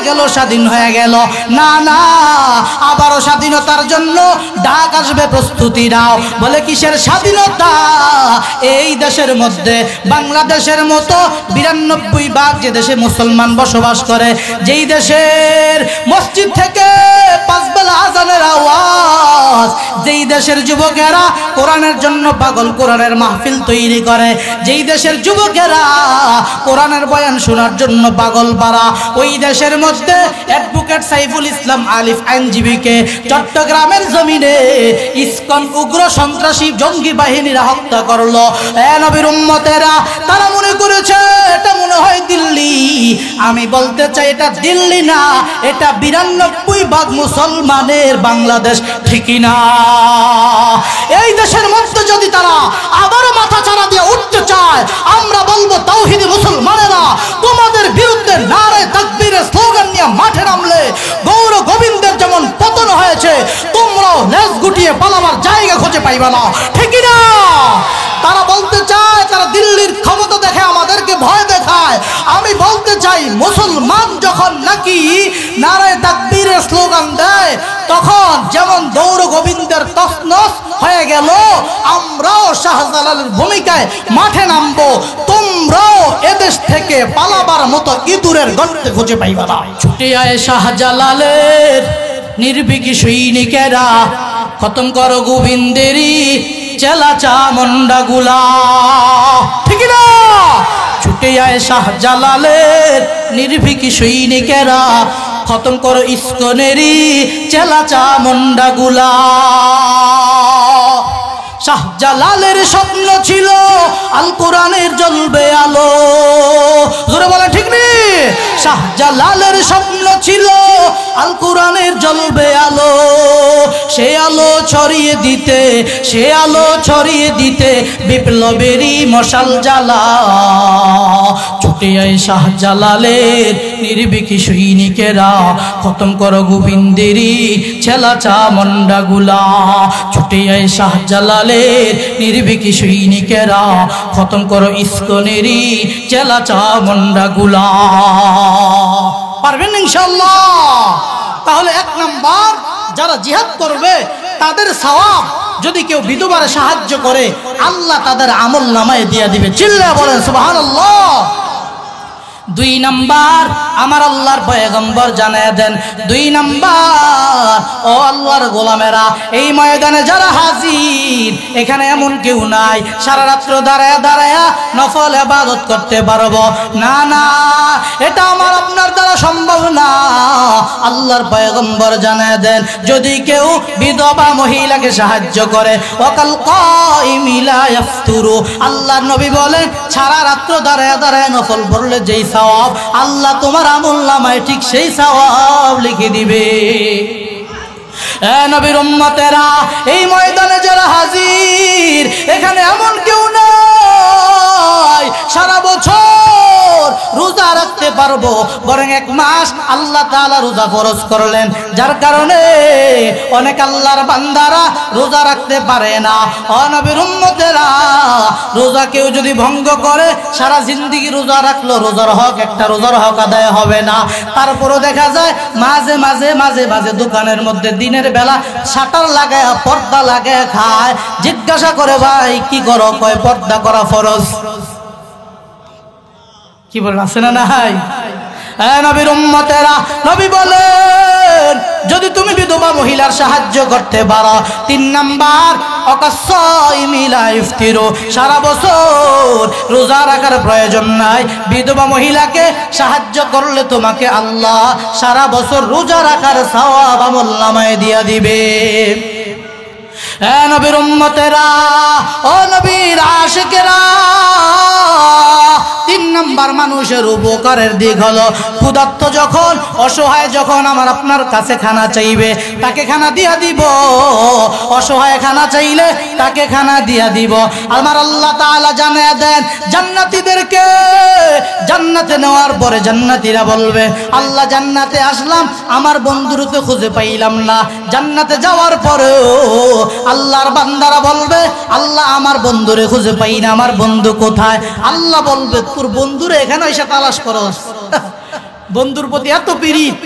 গেল, স্বাধীন হয়ে গেল। না না, আবারও স্বাধীনতার জন্য ডাক আসবে, প্রস্তুতি নাও। বলে কিসের স্বাধীনতা? এই দেশের মধ্যে বাংলাদেশের মতো 92 ভাগ যে দেশে মুসলমান বসবাস করে, যেই দেশের মসজিদ থেকে 5 বেলা আজানের আওয়াজ, যেই দেশের যুবকেরা কোরআনের জন্য পাগল, কোরআনের মাহফিল তৈরি করে, যেই দেশের যুবকেরা কোরআনের বয়ান শোনার জন্য পাগল পারা, ওই দেশের মধ্যে অ্যাডভোকেট সাইফুল ইসলাম আলিফ আইনজীবীকে চট্টগ্রামের জমিনে ইসকন উগ্র সন্ত্রাসী জঙ্গি বাহিনীরা হত্যা করলো। নবীর উম্মতেরা, তারা মনে করেছে এটা মনে হয় দিল্লি। আমি বলতে চাই এটা দিল্লি না, এটা 92 ভাগ মুসলমানের বাংলাদেশ, ঠিকই না? এই দেশের মধ্যে যদি তারা আবারও মাথা চাড়া দিয়ে উঠতে চায়, আমরা বলবো তাওহীদি মুসলমানেরা, তোমাদের বিরুদ্ধে নারে তাকবীরের স্লোগান নিয়ে মাঠে নামলে গৌর গোবিন্দের যেমন পতন হয়েছে, তোমরাও লেজ গুটিয়ে পালাবার জায়গা খুঁজে পাইবে না, ঠিকই না? তারা বলতে চায় তারা দিল্লির ক্ষমতা দেখে আমাদেরকে ভয় দেখায়। আমি বলতে চাই, মুসলমান যখন নাকি নারে তাকবীরের স্লোগান দেয়, তখন যেমন গৌর গোবিন্দের তছনছ হয়ে গেল, আমরাও শাহজালালের ভূমিকায় মাঠে নামবো। তোমরাও এদেশ থেকে পালাবার মতো ইঁদুরের গর্তে খুঁজে পাইবা না। ছুটে আয় শাহজালালের নির্ভীকি সৈনিকেরা, খতম করো গোবিন্দেরই চেলা চামুন্ডা গুলা, ঠিক না? ছুটে আয় শাহজালালের নির্ভীকি সৈনিকেরা, খতম করো ইসকনেরই চেলা চামুন্ডা গুলা। শাহজালালের স্বপ্ন ছিল আল কোরআনের জ্বলবে আলো, জোরে বলে ঠিক নেই? শাহজালালের স্বপ্ন ছিল আল কোরআনের জ্বলবে আলো, সে আলো ছড়িয়ে দিতে, সে আলো ছড়িয়ে দিতে বিপ্লবেরই মশাল জ্বালা। ছুটে আয় শাহজালালের নির্ভীকি সৈনিকেরা, খতম করো গোবিন্দেরই ছেলা চামুন্ডা গুলা। ছুটে আয় শাহজালালের নির্ভীকি সৈনিকেরা, খতম করো ইসকনেরই চেলা চামুন্ডা গুলা। পারবেন ইনশাআল্লাহ? তাহলে 1 নাম্বার, যারা জিহাদ করবে তাদের সওয়াব যদি কেউ বিধবার সাহায্য করে, আল্লাহ তাদের আমল নামায় দিয়ে দিবে। চিল্লা বলেন সুবহানাল্লাহ। 2 নাম্বার, আমার আল্লাহর পয়গম্বর জানায় দেন, 2 নাম্বার, ও আল্লাহর গোলামেরা, এই ময়দানে যারা হাজির, এখানে এমন কেউ নাই সারা রাত্র দাঁড়ায় দাঁড়ায় নফল ইবাদত করতে পারবো না। না, এটা আমার আপনার দ্বারা সম্ভব না। আল্লাহর পয়গম্বর জানায় দেন, যদি কেউ বিধবা মহিলাকে সাহায্য করে, ওয়াকাল কাইমি লা ইফতুরু, আল্লাহর নবী বলেন, সারা রাত্র দাঁড়ায় দাঁড়ায় নফল পড়লে যেই সওয়াব, আল্লাহ তোমার আমলনামায় ঠিক সেই সওয়াব লিখে দিবে। নবীর উম্মতেরা, এই ময়দানে যারা হাজির, এখানে এমন কেউ নাই সারা বছর রোজা রাখতে পারবো, বরং 1 মাস আল্লাহ তাআলা রোজা ফরজ করলেন, যার কারণে অনেক আল্লাহর বান্দারা রোজা রাখতে পারে না। ও নবীর উম্মতেরা, রোজা কেউ যদি ভঙ্গ করে, সারা জিন্দেগি রোজা রাখলো, রোজার হক, একটা রোজার হক আদায় হবে না। তারপরও দেখা যায় মাঝে মাঝে মাঝে মাঝে দোকানের মধ্যে দিনের বেলা শাটার লাগায়, পর্দা লাগায় খায়। জিজ্ঞাসা করে, ভাই কি করো? কয় পর্দা করা ফরজ। কি বলেন, আছে না নাই? নবীর উম্মতেরা, নবী বলেন, যদি তুমি বিধবা মহিলার সাহায্য করতে পারো, 3 নাম্বার, অকাসাইমি লা ইফতিরু, সারা বছর রোজা রাখার প্রয়োজন নাই, বিধবা মহিলাকে সাহায্য করলে তোমাকে আল্লাহ সারা বছর রোজা রাখার সওয়াব আমলনামায় দিয়া দিবে। নবীর উম্মতেরা, ও নবীর আশিকেরা, 3 নাম্বার মানুষের উপকারের দিক হলো, ক্ষুধার্ত যখন, অসহায় যখন আমার আপনার কাছে খানা চাইবে, তাকে খানা দিয়া দিব। অসহায় খানা চাইলে তাকে খানা দিয়া দিব। আমার আল্লাহ তাআলা জানিয়ে দেন জান্নাতীদেরকে, জান্নাতে নেওয়ার পরে জান্নাতীরা বলবে, আল্লাহ জান্নাতে আসলাম, আমার বন্ধুরকে খুঁজে পাইলাম না। জান্নাতে যাওয়ার পরেও আল্লাহর বান্দারা বলবে, আল্লাহ আমার বন্ধুরে খুঁজে পাই না, আমার বন্ধু কোথায়? আল্লাহ বলবে, তোর বন্ধুরে এখানে এসে তালাশ করস। বন্ধুর প্রতি এত পিরিত,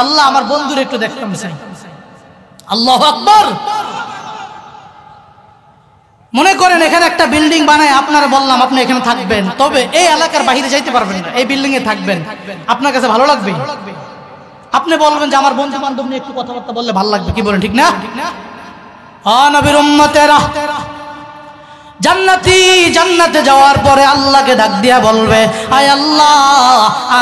আল্লাহ আমার বন্ধুর একটু দেখতাম চাই। আল্লাহু আকবার। মনে করেন এখানে একটা বিল্ডিং বানায়, আপনারা বললাম আপনি এখানে থাকবেন, তবে এই এলাকার বাইরে যাইতে পারবেন না, এই বিল্ডিং এ থাকবেন, আপনার কাছে ভালো লাগবে? আপনি বলবেন যে আমার বন্ধু বান্ধব নিয়ে একটু কথাবার্তা বললে ভালো লাগবে, কি বলেন ঠিক না? নবীর উম্মতেরা জান্নাতি, জান্নাতে যাওয়ার পরে আল্লাহকে ডাক দিয়া বলবে, আয় আল্লাহ,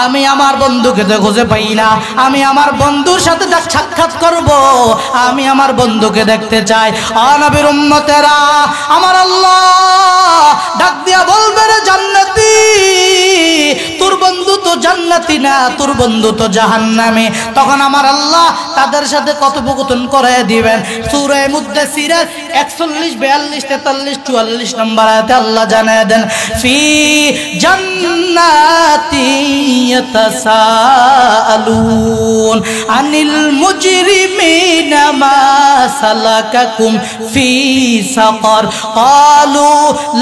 আমি আমার বন্ধুকে তো খুঁজে পাই না, আমি আমার বন্ধুর সাথে সাক্ষাৎ করব, আমি আমার বন্ধুকে দেখতে চাই। নবীর উম্মতেরা, আমার আল্লাহ ডাক দিয়া বলবে, রে জান্নাতি, তোর বন্ধু তো জান্নাতি না, তোর বন্ধু তো জাহান্নামী। তখন আমার আল্লাহ তাদের সাথে কথোপকথন করে দিবেন। সূরা মুদ্দাসসিরের 41, 42, 43, 44 নম্বর আয়াতে আল্লাহ জানায় দেন, ফি জান্নাতি ইয়াতাসাআলুন আনিল মুজরিমিনা মা সালাকাকুম ফি সাকার ক্বালু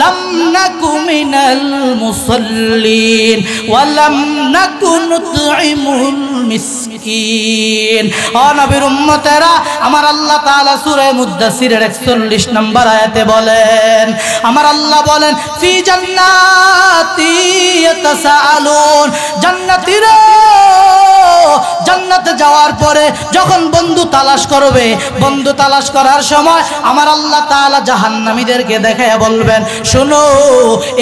লাম নাকু মিনাল মুসাল্লিন ওয়া লাম নাকু নুতঈমুল মিসকিন। ও নবীর উম্মতেরা, আমার আল্লাহ তাআলা সূরা মুদ্দাসসিরের 41 নম্বর আয়াতে বলেন, আমার আল্লাহ বলেন, ফি জান্নাতি ইয়াতাসাআলুন, জান্নাতীরা জান্নাতে যাওয়ার পরে যখন বন্ধু তালাশ করবে, বন্ধু তালাশ করার সময় আমার আল্লাহ তাআলা জাহান্নামীদেরকে দেখায়া বলবেন, শোনো,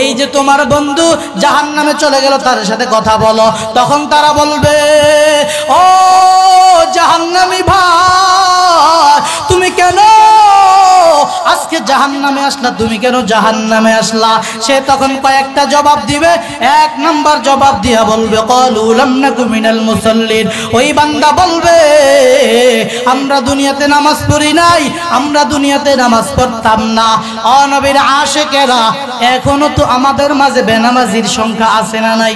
এই যে তোমার বন্ধু জাহান্নামে চলে গেল, তার সাথে কথা বলো। তখন তারা বলবে, ও জাহান্নামী ভাই, তুমি কেন আজকে জাহান্নামে আসলা, তুমি কেন জাহান্নামে আসলা? সে তখন কয়েকটা জবাব দিবে। এক নাম্বার জবাব দিয়া বলবে, ক্বালু লাম নাকু মিনাল মুসাল্লিন। ওই বান্দা বলবে, আমরা দুনিয়াতে নামাজ পড়ি নাই, আমরা দুনিয়াতে নামাজ পড়তাম না। ও নবীর আশিকেরা, এখনো তো আমাদের মাঝে বেনামাজির সংখ্যা আছে না নাই?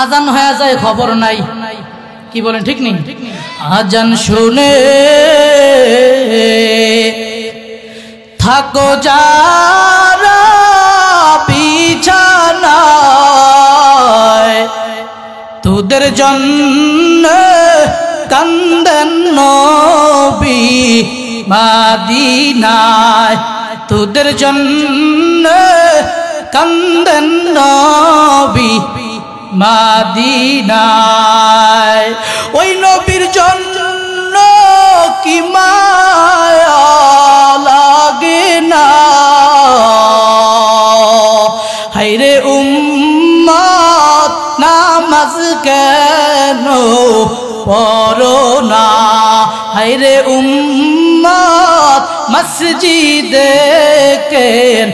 আজান হয়ে যায়, খবর নাই, কি বলেন ঠিক নেই? আজান শুনে থাকো যারা বিছানায়, তোদের জন্য কান্দেন নবী মদিনায়, তোদের জন্য কান্দেন নবী মদিনায়। ওই নবীর জন্য কি মায়া লাগে না, হায়রে উম্মত নামাজ কেন পড়ো না, হায়রে উম্মত মসজিদে কেন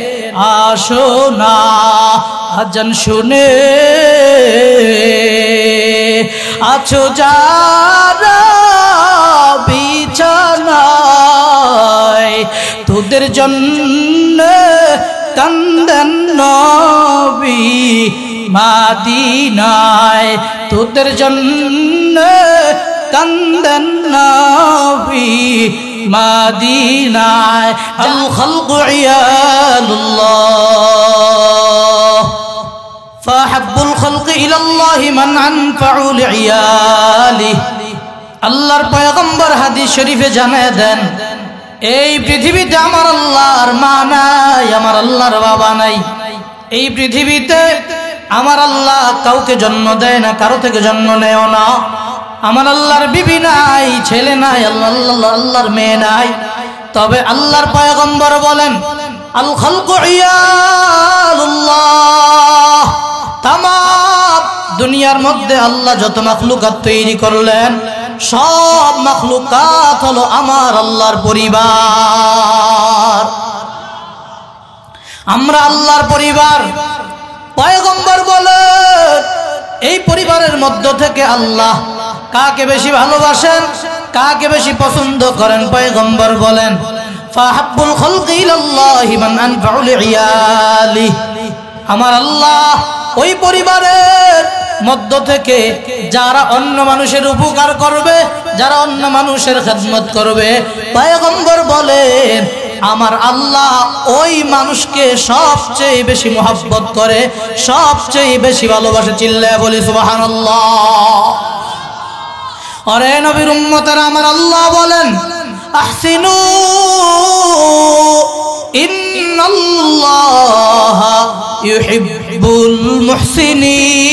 আসো না। আজান শুনে আছো যারা বিছানায়, তোদের জন্য কান্দেন নবী মদিনায়, তোদের জন্য কান্দেন নবী মদিনায়। আল খালকু ইয়ালুল্লাহ ফাহাব্বুল খালকি ইলাল্লাহি মান আনফাউ লিয়ালিহি। আল্লাহর পয়গম্বর হাদিস শরীফে জানায় দেন, এই পৃথিবীতে আমার আল্লাহর মা নাই, আমার আল্লাহর বাবা নাই। এই পৃথিবীতে আমার আল্লাহ কাউকে জন্ম দেয় না, কারো থেকে জন্ম নেয় না। আমার আল্লাহর বিবি নাই, ছেলে নাই, আল্লাহর মেয়ে নাই। তবে আল্লাহর পয়গম্বর বলেন, আল খালকু ইয়ালুল্লাহ, তামাম দুনিয়ার মধ্যে আল্লাহ যত মাখলুকাত তৈরি করলেন, সব মাখলুকাত হলো আমার আল্লাহর পরিবার। আমরা আল্লাহর পরিবার। পয়গম্বর বলেন, এই পরিবারের মধ্য থেকে আল্লাহ কাকে বেশি ভালোবাসেন, কাকে বেশি পছন্দ করেন? পয়গম্বর বলেন, ফাহাব্বুল খালকি ইলাল্লাহি মান আনফাউ লিয়ালিহি। আমার আল্লাহ ওই পরিবারের মধ্য থেকে যারা অন্য মানুষের উপকার করবে, যারা অন্য মানুষের খেদমত করবে, পয়গম্বর বলেন আমার আল্লাহ ওই মানুষকে সবচেয়ে বেশি মহব্বত করে, সবচেয়ে বেশি ভালোবাসে। চিল্লায়া বলি সুবহানাল্লাহ। আরে নবীর উম্মতেরা, আমার আল্লাহ বলেন আহসিনু ইন্নাল্লাহা ইউহিব্বুল মুহসিনিন।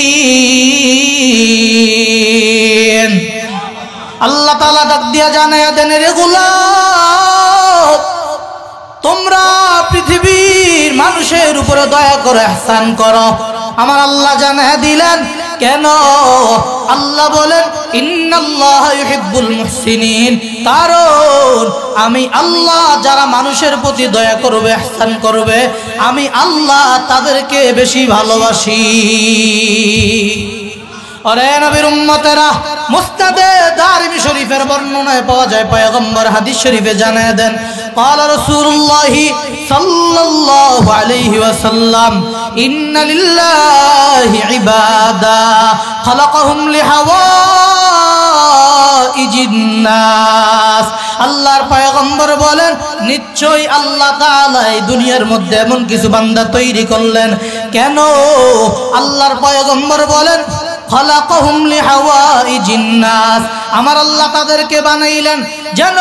আল্লাহ তাআলা ডাক দিয়া জানায়া দেন, রে গোলাম, তোমরা পৃথিবীর মানুষের উপরে দয়া করো, ইহসান করো। আমার আল্লাহ জানায়া দিলেন কেন? আল্লাহ বলেন ইন্নাল্লাহা ইউহিব্বুল মুহসিনিন, কারণ আমি আল্লাহ যারা মানুষের প্রতি দয়া করবে, ইহসান করবে, আমি আল্লাহ তাদেরকে বেশি ভালোবাসি। আরে নবীর উম্মতেরা, মুসনাদে দারিমি শরীফের বর্ণনায় পাওয়া যায়, পয়গম্বর হাদিস শরীফে জানায় দেন, ক্বালা রাসূলুল্লাহ সাল্লাল্লাহু আলাইহি ওয়াসাল্লাম, ইন্না লিল্লাহি ইবাদা খালাকাহুম লিহাওয়াইজিন নাস। আল্লাহর পয়গম্বর বলেন, নিশ্চয়ই আল্লাহ তাআলা এই দুনিয়ার মধ্যে এমন কিছু বান্দা তৈরি করলেন। কেন? আল্লাহর পয়গম্বর বলেন খালাকাহুম লিহাওয়াইজিন নাস, আমার আল্লাহ তাদেরকে বানাইলেন যেন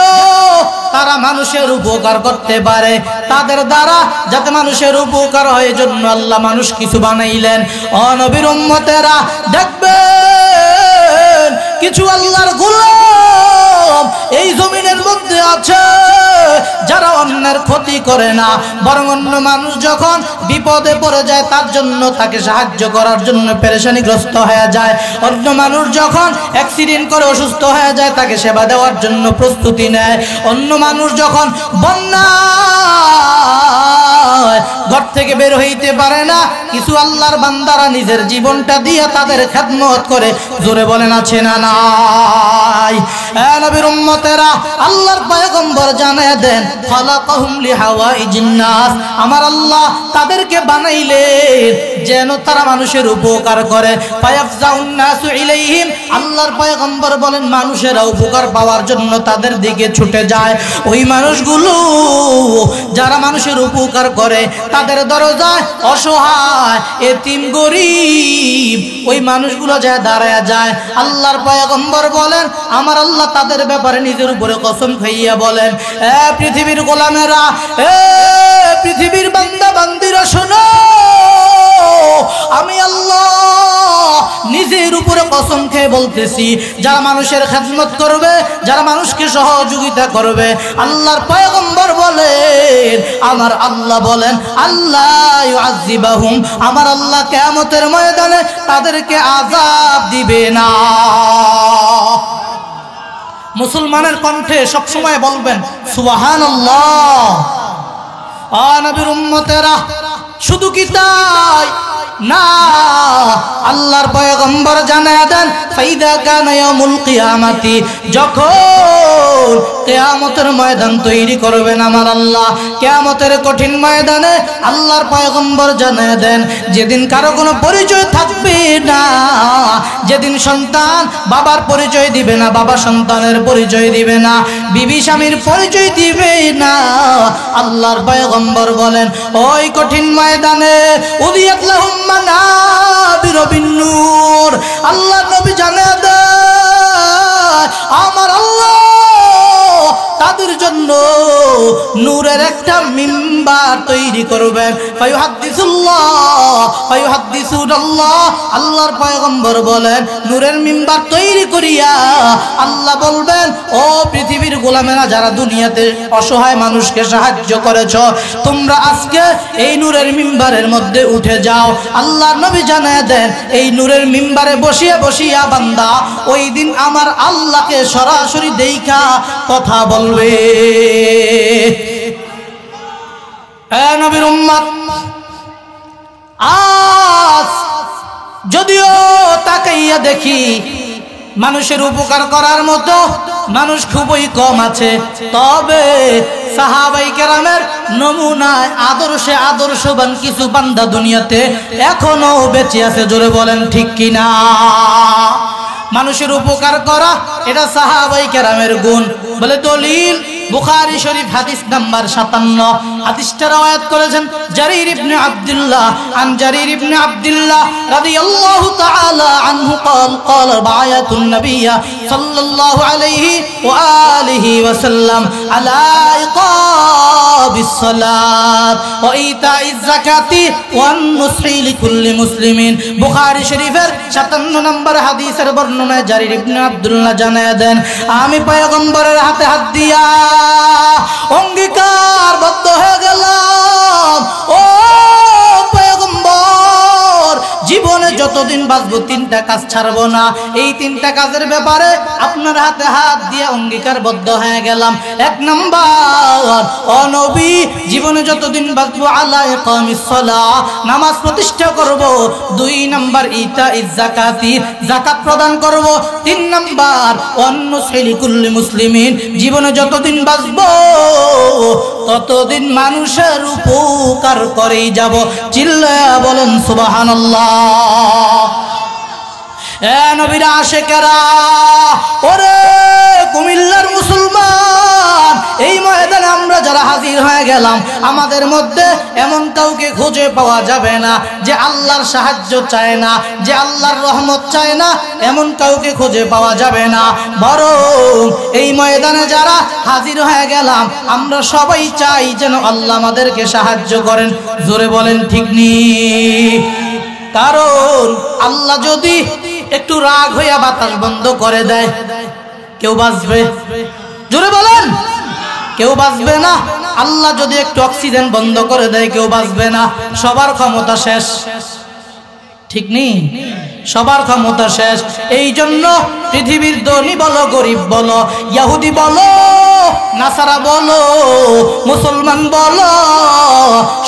তারা মানুষের উপকার করতে পারে, তাদের দ্বারা যাতে মানুষের উপকার হয়, এজন্য আল্লাহ মানুষ কিছু বানাইলেন। ও নবীর উম্মতেরা, দেখবেন কিছু আল্লাহর গোলাম এই জমিনের মধ্যে আছে যারা অন্যের ক্ষতি করে না, বরং অন্য মানুষ যখন বিপদে পড়ে যায় তার জন্য তাকে সাহায্য করার জন্য পেরেশানিগ্রস্ত হয়ে যায়, অন্য মানুষ যখন অ্যাক্সিডেন্ট করে অসুস্থ হয়ে যায় তাকে সেবা দেওয়ার জন্য প্রস্তুতি নেয়, অন্য মানুষ যখন বন্যা ঘর থেকে বের হইতে পারে না, কিছু আল্লাহর বান্দারা নিজের জীবনটা দিয়ে তাদের খেদমত করে। জোরে বলেন আছে না নাই? নবীর উম্মতেরা, আল্লাহর পয়গম্বর জানায় দেন খালাকাহুম লিহাওয়াইজিন নাস, আমার আল্লাহ তাদেরকে বানাইলেন যেন তারা মানুষের উপকার করে। ফায়াফজাউন নাসু ইলাইহিম, আল্লাহর পয়গম্বর বলেন মানুষেরা উপকার পাওয়ার জন্য তাদের দিকে ছুটে যায়। ওই মানুষগুলো যারা মানুষের উপকার করে, তাদের দরজায় অসহায় এতিম গরীব ওই মানুষগুলো যায় দাঁড়ায় যায়। আল্লাহর পয়গম্বর বলেন আমার আল্লাহ তাদের ব্যাপারে নিজের উপরে কসম খাইয়া বলেন, পৃথিবীর গোলামেরা, পৃথিবীর বান্দা বান্দিরা শোনো, আমি আল্লাহ নিজের উপরে কসম খেয়ে বলতেছি, যারা মানুষের খেদমত করবে, যারা মানুষকে সহযোগিতা করবে, আল্লাহর পয়গম্বর বলেন, আমার আল্লাহ বলেন, আল্লাহ ইউআযিবাহুম, আমার আল্লাহ কিয়ামতের ময়দানে তাদেরকে আযাব দিবে না। মুসলমানের কণ্ঠে সবসময় বলবেন সুবহানাল্লাহ। নবীর উম্মতেরা, শুধু কি তাই না, আল্লাহর পয়গম্বর জানায় দেন ফাইদা কানা ইয়াউমুল কিয়ামাতি, যখন কিয়ামতের ময়দান তৈরি করবেন আমার আল্লাহ, কিয়ামতের কঠিন ময়দানে আল্লাহর পয়গম্বর জানায় দেন যেদিন কারো কোনো পরিচয় থাকবে না, যেদিন সন্তান বাবার পরিচয় দিবে না, বাবা সন্তানের পরিচয় দিবে না, বিবি স্বামীর পরিচয় দিবে না, আল্লাহর পয়গম্বর বলেন ওই কঠিন ময়দানে উদিয়াত লাহুম মানাবিরু বিন-নূর, আল্লাহ নবী জানায় দেন আমার আল্লাহ তাদের জন্য নূরের একটা মিম্বার তৈরি করবেন। ফায়ুহাদ্দিসুনাল্লাহ, আল্লাহর পয়গম্বর বলেন নূরের মিম্বার তৈরি করিয়া আল্লাহ বলবেন, ও পৃথিবীর গোলামেরা, যারা দুনিয়াতে অসহায় মানুষকে সাহায্য করেছ, তোমরা আজকে এই নূরের মিম্বারের মধ্যে উঠে যাও। আল্লাহর নবী জানায় দেন এই নূরের মিম্বারে বসিয়া বসিয়া বান্দা ওই দিন আমার আল্লাহকে সরাসরি দেইখা কথা বলবে। নবীর উম্মত, আজ যদিও তাকাইয়া দেখি মানুষের উপকার করার মতো মানুষ খুবই কম আছে, তবে সাহাবাই কেরামের নমুনায় আদর্শে আদর্শবান কিছু বান্দা দুনিয়াতে এখনো বেঁচে আছে। জোরে বলেন ঠিক কিনা? মানুষের উপকার করা এটা সাহাবাই কেরামের গুণ। বলে দলিল বুখারী শরীফ হাদিস নাম্বার 57। হাদিসটা রওয়ায়াত করেছেন জারির ইবনে আব্দুল্লাহ আন জারির ইবনে আব্দুল্লাহ রাদিয়াল্লাহু তাআলা আনহু قال قال بايعت النبي صلى الله عليه واله وسلم على اقام الصلاه وايتاء الزكاه والنصح لكل مسلم। বুখারী শরীফের 57 নম্বর হাদিসের বর্ণনায় জারির ইবনে আব্দুল্লাহ জানায় দেন, আমি পয়গম্বরের হাতে হাত দিয়া অঙ্গীকারবদ্ধ হয়ে গেলাম, ও পয়গম্বর, জীবনে যতদিন বাঁচবো তিনটা কাজ ছাড়বো না। এই তিনটা কাজের ব্যাপারে আপনার হাতে হাত দিয়ে অঙ্গীকারবদ্ধ হয়ে গেলাম। 1 নাম্বার, ও নবী, জীবনে যতদিন বাঁচবো আলা ইকামিস সালাহ, নামাজ প্রতিষ্ঠা করব। 2 নাম্বার, ইতাইজ যাকাতি, যাকাত প্রদান করব। 3 নাম্বার, ওয়ান্নুসহি কুল্লি মুসলিমিন, জীবনে যতদিন বাঁচবো ততদিন মানুষের উপকার করেই যাব। চিল্লায়া বলেন সুবহানাল্লাহ। এ নবীর আশিকেরা, ওরে কুমিল্লার মুসলমান, এই ময়দানে আমরা যারা হাজির হয়ে গেলাম, আমাদের মধ্যে এমন কাউকে খুঁজে পাওয়া যাবে না যে আল্লাহর সাহায্য চায় না, যে আল্লাহর রহমত চায় না, এমন কাউকে খুঁজে পাওয়া যাবে না। বরং এই ময়দানে যারা হাজির হয়ে গেলাম, আমরা সবাই চাই যেন আল্লাহ আমাদেরকে সাহায্য করেন। জোরে বলেন ঠিক নি? কারণ আল্লাহ যদি একটু রাগ হইয়া বাতাস বন্ধ করে দেয়, কেউ বাঁচবে? জোরে বলেন, কেউ বাঁচবে না। আল্লাহ যদি একটু অক্সিজেন বন্ধ করে দেয়, কেউ বাঁচবে না। সবার ক্ষমতা শেষ, ঠিক নেই? সবার ক্ষমতা শেষ। এই জন্য পৃথিবীর ধনী বলো, গরিব বলো, ইহুদি বলো, নাসারা বলো, মুসলমান বলো,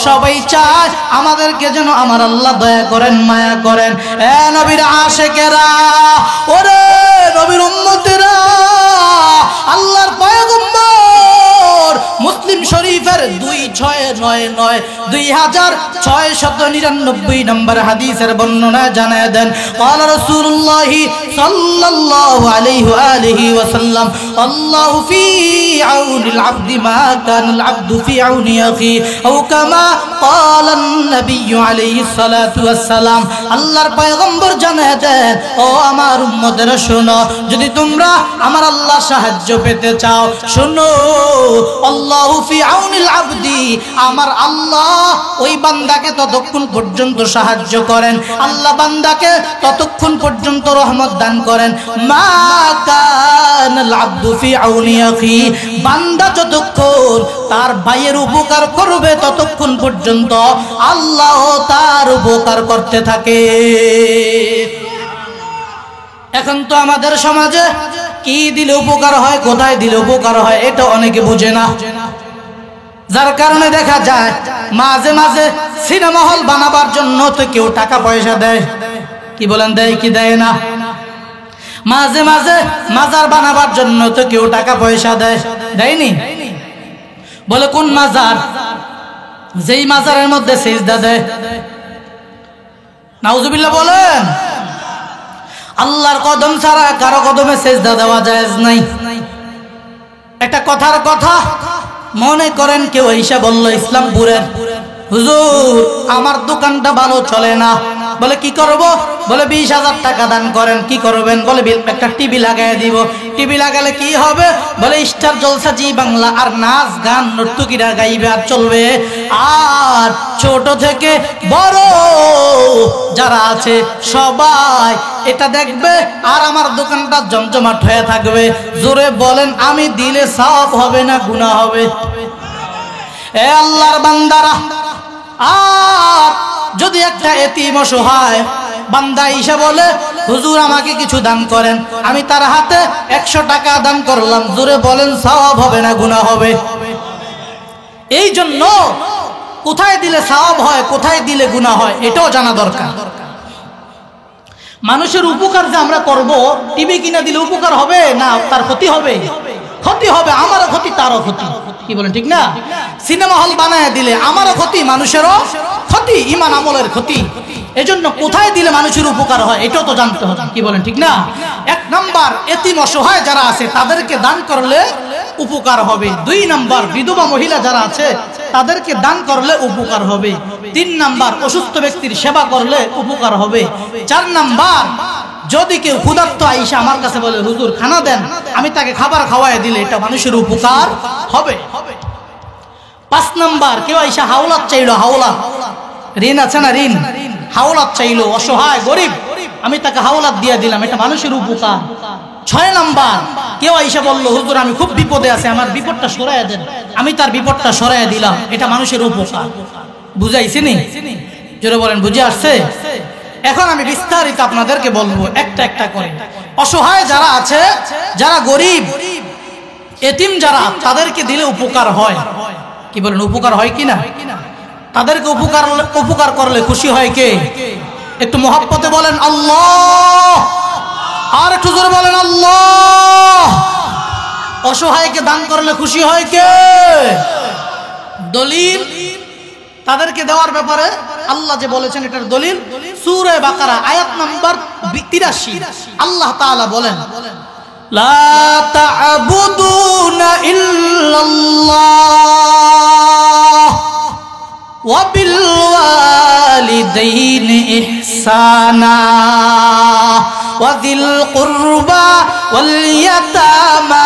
সবাই চায় আমাদেরকে যেন আমার আল্লাহ দয়া করেন, মায়া করেন। এ নবীর আশিকেরা, ওরে নবীর উম্মতেরা, আল্লাহর পয়গম্বর মুসলিম শরীফের 2699 নম্বর হাদিসের বর্ণনা জানায় দেন, قال رسول الله صلى الله عليه وآله وسلم الله في عون العبد ما كان العبد في عون أخيه أو كما قال النبي عليه الصلاة والسلام। আল্লাহর পয়গম্বর জানায় দেন, ও আমার উম্মতেরা শোনো, যদি তোমরা আমার আল্লাহ সাহায্য পেতে চাও, শোনো, আল্লাহু ফি আউনিল আবদি, আমার আল্লাহ ওই বান্দাকে ততক্ষণ পর্যন্ত সাহায্য করেন, আল্লাহ বান্দাকে ততক্ষণ পর্যন্ত রহমত দান করেন, মা কানাল আবদু ফি আউনি আখি, বান্দা যতক্ষণ তার ভাইয়ের উপকার করবে ততক্ষণ পর্যন্ত আল্লাহ তার উপকার করতে থাকে। এখন তো আমাদের সমাজে কি দিলে উপকার হয়, কোথায় দিলে উপকার হয়, এটা অনেকে বুঝে না। যার কারণে দেখা যায় মাঝে মাঝে সিনেমা হল বানাবার জন্য তো কেউ টাকা পয়সা দেয়, কি বলেন, দেয় কি দেয় না? মাঝে মাঝে মাজার বানাবার জন্য তো কেউ টাকা পয়সা দেয়, দেয়নি? বলে কোন মাজার? যেই মাজারের মধ্যে সিজদা দেয়। নাউজুবিল্লাহ বলেন। আল্লাহর কদম ছাড়া কারো কদমে সিজদা দেওয়া জায়েজ নাই। একটা কথার কথা, মনে করেন কেউ ঈশা বলল ইসলামপুরের, হুজুর আমার দোকানটা ভালো চলে না, বলে কি করব? বলে 20,000 টাকা দান করেন। কি করবেন? বলে একটা টিভি লাগাই দিব। টিভি লাগালে কি হবে? বলে স্টার জলসা জি বাংলা আর নাচ গান নর্তকীরা গাইবে আর চলবে, আর ছোট থেকে বড় যারা আছে সবাই এটা দেখবে, আর আমার দোকানটা জমজমাট হয়ে থাকবে। জোরে বলেন, আমি দিলে সওয়াব হবে না গুনাহ হবে? এ আল্লাহর বান্দারা, আর যদি একটা এতিম অসহায় বান্দা ঈশা বলে হুজুর আমাকে কিছু দান করেন, আমি তার হাতে 100 টাকা দান করলাম, জোরে বলেন সওয়াব হবে না গুনাহ হবে? এই জন্য কোথায় দিলে সওয়াব হয়, কোথায় দিলে গুনাহ হয়, এটাও জানা দরকার। মানুষের উপকার যে আমরা করব, টিভি কিনা দিলে উপকার হবে না তার ক্ষতি হবে? ক্ষতি হবে, আমারও ক্ষতি তারও ক্ষতি, কি বলেন ঠিক না? সিনেমা হল বানায় দিলে আমারও ক্ষতি মানুষেরও ক্ষতি, ঈমান আমলের ক্ষতি। এজন্য কোথায় দিলে মানুষের উপকার হয় এটাও তো জানতে হবে, কি বলেন ঠিক না? 1 নাম্বার, এতিম অসহায় যারা আছে তাদেরকে দান করলে উপকার হবে। 2 নাম্বার, বিধবা মহিলা যারা আছে তাদেরকে দান করলে উপকার হবে। 3 নাম্বার, অসুস্থ ব্যক্তির সেবা করলে উপকার হবে। 4 নাম্বার, যদি কেউ ক্ষুধার্ত আইসা আমার কাছে বলে হুজুর খানা দেন, আমি তাকে খাবার খাওয়াই দিলে এটা মানুষের উপকার হবে। 5 নাম্বার, কেউ আইসা হাওলাত চাইলো, হাওলাত ঋণ আছে না, ঋণ, হাওলাত চাইলো, অসহায় গরিব, আমি তাকে হাওলাত দিয়ে দিলাম, এটা মানুষের উপকার। 6 নাম্বার, কেউ আইসা বললো হুজুর আমি খুব বিপদে আছি, আমার বিপদটা সরাইয়া দেন, আমি তার বিপদটা সরাইয়া দিলাম, এটা মানুষের উপকার। বুঝাইছি নি? জোরে বলেন, বুঝে আসছে? এখন আমি বিস্তারিত আপনাদেরকে বলবো একটা একটা করে। অসহায় যারা আছে, যারা গরিব, এতিম যারা, তাদেরকে দিলে উপকার হয়। কি বলেন, উপকার হয় কিনা? তাদেরকে উপকার করলে খুশি হয় কে? একটু মহব্বতে বলেন আল্লাহ, আর একটু জোরে বলেন আল্লাহ। অসহায়কে দান করলে খুশি হয় কে? দলিল তাদেরকে দেওয়ার ব্যাপারে আল্লাহ যে বলেছেন এটার দলিল সূরা বাকারা আয়াত নাম্বার 83। আল্লাহ তাআলা বলেন, লা তা'বুদুনা ইল্লাল্লাহ ওয়া বিল ওয়ালিদাইনি ইহসানা ওয়া যিল কুরবা ওয়াল ইয়াতামা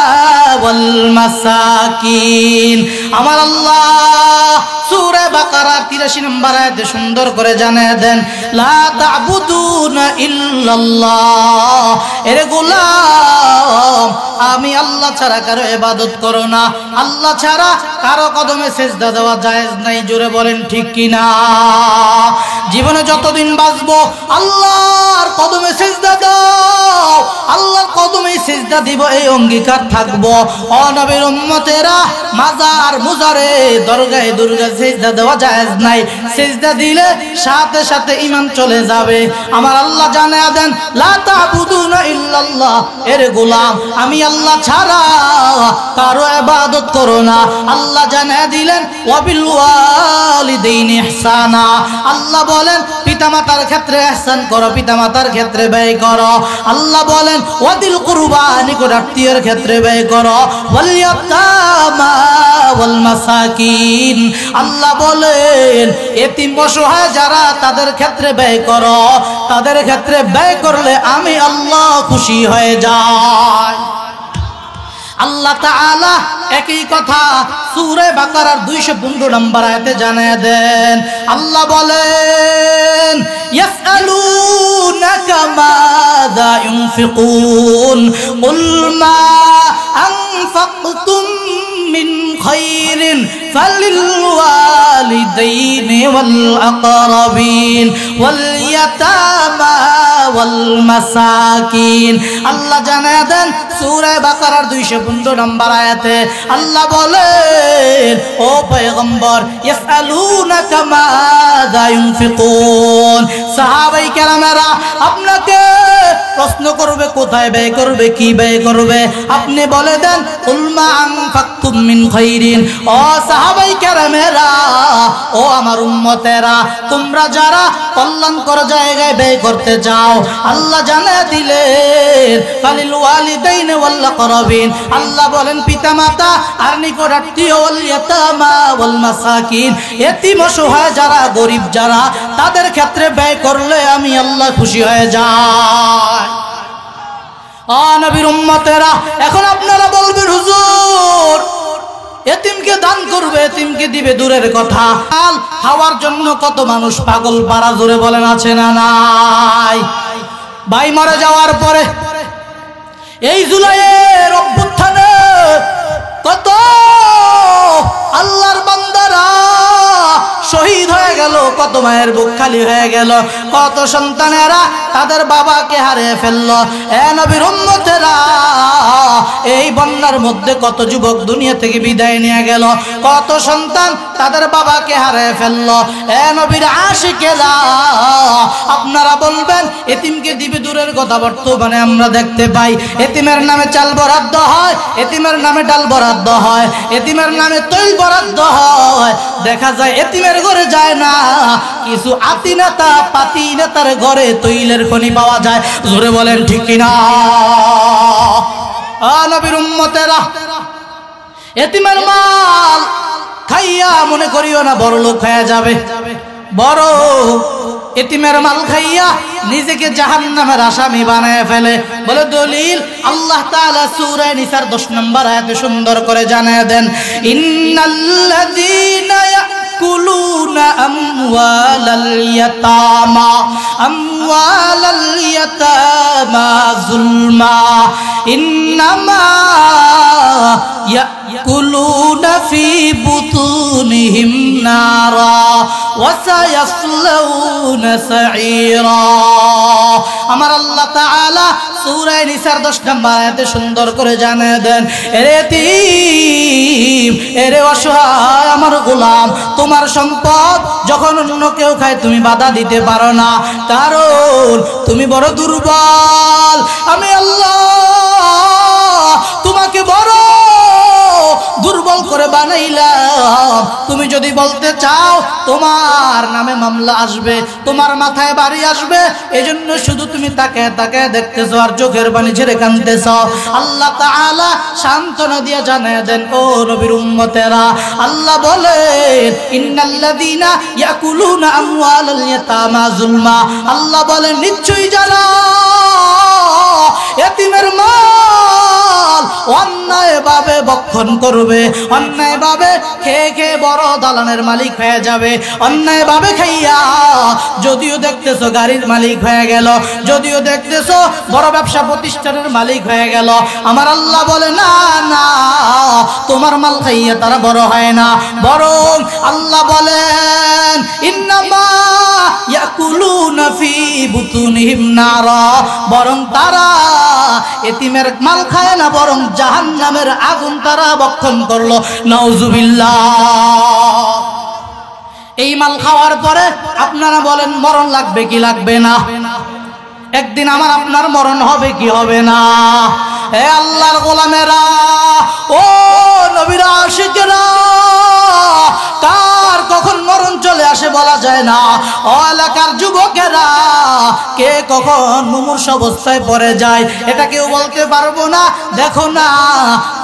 ওয়াল মাসাকিন। আমার আল্লাহ সূরা বাকারা 83 নম্বর আয়াতে সুন্দর করে জানিয়ে দেন, লা তা'বুদুনা ইল্লাল্লাহ, এরে গোলাম আমি আল্লাহ ছাড়া কারো ইবাদত করো না, আল্লাহ ছাড়া কারো কদমে সিজদা দেওয়া জায়েজ নাই। জোরে বলেন ঠিক কিনা? জীবনে যতদিন বাঁচবো আল্লাহর কদমে সিজদা দাও, আল্লাহর কদমে সিজদা দিব, এই অঙ্গীকার থাকবো। ও নবীর উম্মতেরা, মাজার মুজারে দরগায়ে দুর্গা সিজদা দেওয়া জায়েজ নাই। সিজদা দিলে সাথে সাথে ঈমান চলে যাবে। আমার আল্লাহ জানায়া দেন, লা তা'বুদুনা ইল্লাল্লাহ, এর গোলাম আমি আল্লাহ ছাড়া কারো ইবাদত করো না। আল্লাহ জানায়া দিলেন, ওয়া বিল ওয়ালিদাইনি ইহসানা, আল্লাহ বলেন পিতামাতার ক্ষেত্রে ইহসান করো, পিতামাতার ক্ষেত্রে ব্যয় করো। আল্লাহ বলেন ওয়াদিল কুরবা, নিকট আত্মীয়ের ক্ষেত্রে ব্যয় করো। ওয়াল ইয়াতামা ওয়াল মাসাকিন, আল্লাহ বলেন এতিম অসহায় যারা তাদের ক্ষেত্রে ব্যয় করো, তাদের ক্ষেত্রে ব্যয় করলে আমি আল্লাহ খুশি হয়ে যাই। আল্লাহ তাআলা একই কথা সূরা বাকারার 215 নম্বর আয়াতে জানিয়ে দেন। আল্লাহ বলেন, ইয়াসআলুনাকা মাযা ইউনফিকুন কুল মা আনফাকতুম মিন খায়রিন ফালিল ওয়ালিদাইনি ওয়াল আকরাবিন ওয়াল ইয়াতামা ওয়াল মাসাকিন। আল্লাহ জানিয়ে দেন সূরা বাকারার 215 নম্বর আয়াতে আল্লাহ বলেন, ও পয়গম্বর, ইয়াসআলুনাকা মাযা ইউনফিকুন, সাহাবায়ে কেরামেরা আপনাকে প্রশ্ন করবে কোথায় ব্যয় করবে, কি ব্যয় করবে, আপনি বলে দেন কুল মা আনফাকতুম মিন খায়রিন। ও সাহাবায়ে কেরামেরা, ও আমার উম্মতেরা, তোমরা যারা কল্যাণকর জায়গায় ব্যয় করতে চাও, আল্লাহ জানিয়ে দিলেন ফালিল ওয়ালিদাইনি ওয়াল আকরাবিন, আল্লাহ বলেন পিতামাতা আর নিকট আত্মীয়, ওয়াল ইয়াতামা ওয়াল মাসাকিন, এতিম অসহায় যারা, গরিব যারা, তাদের ক্ষেত্রে ব্যয় করলে আমি আল্লাহ খুশি হয়ে যাই। নবীর উম্মতেরা, এখন আপনারা বলবেন হুজুর এতিমকে দান করবে, এতিমকে দিবে দূরের কথা, খাওয়ার জন্য কত মানুষ পাগল পারা, জোরে বলেন আছে না নাই? ভাই মারা যাওয়ার পরে এই জুলাইয়ের অভ্যুত্থানে কত আল্লাহর বান্দারা শহীদ হয়ে গেল, কত মায়ের বুক খালি হয়ে গেল, কত সন্তানেরা তাদের বাবাকে হারিয়ে ফেললো। এ নবীর উম্মতেরা, এই বন্যার মধ্যে কত যুবক দুনিয়া থেকে বিদায় নিয়ে গেল, কত সন্তান তাদের বাবাকে হারিয়ে ফেললো। এ নবীর আশিকেরা, আপনারা বলবেন এতিমকে দিবে দূরের কথা, বর্তমানে আমরা দেখতে পাই এতিমের নামে চাল বরাদ্দ হয়, এতিমের নামে ডাল বরাদ্দ হয়, এতিমের নামে তৈল বরাদ্দ হয়। দেখা যায় এতিমের ঘরে যায় না, কিছু আতি নেতা পাতি নেতার ঘরে তৈলের খনি পাওয়া যায়। জোরে বলেন ঠিক কিনা? নবীর উম্মতেরা, এতিমের মাল খাইয়া মনে করিও না বড় লোক হয়ে যাবে, বড় এতিমের মাল খাইয়া নিজেকে জাহান্নামের আসামি বানায় ফেলে। বলে দলিল আল্লাহ তাআলা সূরা নিসার 10 নম্বর আয়াতে সুন্দর করে জানায় দেন, ইন্নাল্লাযীনা ইয়াকুলুনা আমওয়ালাল ইয়াতামা যুলমা ইন্নামা ইয়াকুলুনা ফি বুতুনিহিম নারা ওয়া সায়াসলাউনা সাঈরা। আমার আল্লাহ তাআলা সূরা নিসার 10 নম্বর আয়াতে সুন্দর করে জানিয়ে দেন, এরে এতিম, এরে অসহায় আমার গোলাম, তোমার সম্পদ যখন অন্য কেউ খায় তুমি বাধা দিতে পারো না, কারণ তুমি বড় দুর্বল। আমি আল্লাহ তোমাকে বড় দুর্বল করে বানাইলাম। তুমি যদি বলতে চাও তোমার নামে মামলা আসবে, তোমার মাথায় বাড়ি আসবে, এজন্য শুধু তুমি তাকে তাকে দেখতেছো আর চোখের পানি ছেড়ে কাঁদতেছ। আল্লাহ তাআলা সান্ত্বনা দিয়ে জানায় দেন, ও নবীর উম্মতেরা, আল্লাহ বলেন ইন্নাল্লাযীনা ইয়াকুলুনা আমওয়ালাল ইয়াতামা যুলমা, আল্লাহ বলেন নিশ্চয়ই যারা এতিমের মাল অন্যায়ভাবে ভক্ষণ করবে, অন্যায়ভাবে খেয়ে খেয়ে বড় দালানের মালিক হয়ে যাবে, অন্যায়ভাবে খাইয়া যদিও দেখতেছো গাড়ির মালিক হয়ে গেল, যদিও দেখতেছো বড় ব্যবসা প্রতিষ্ঠানের মালিক হয়ে গেল, আমার আল্লাহ বলে না না, তোমার মাল খাইয়া তারা বড় হয় না, বরং আল্লাহ বলেন ইন্নামা ইয়াকুলুনা ফি বুতুনিহিম নারা, বরং তারা এতিমের মাল খায় না, বরং জাহান্নামের আগুন তারা ভক্ষণ করলো। নাউজুবিল্লাহ। এই মাল খাওয়ার পরে আপনারা বলেন মরণ লাগবে কি লাগবে না? একদিন আমার আপনার মরণ হবে কি হবে না? হে আল্লাহর গোলামেরা, ও নবীর আশিকেরা, কার কখন মরণ চলে আসে বলা যায় না। ও এলাকার যুবকেরা, কে কখন মুমূর্ষ অবস্থায় পড়ে যায় এটা কেউ বলতে পারবো না। দেখো না,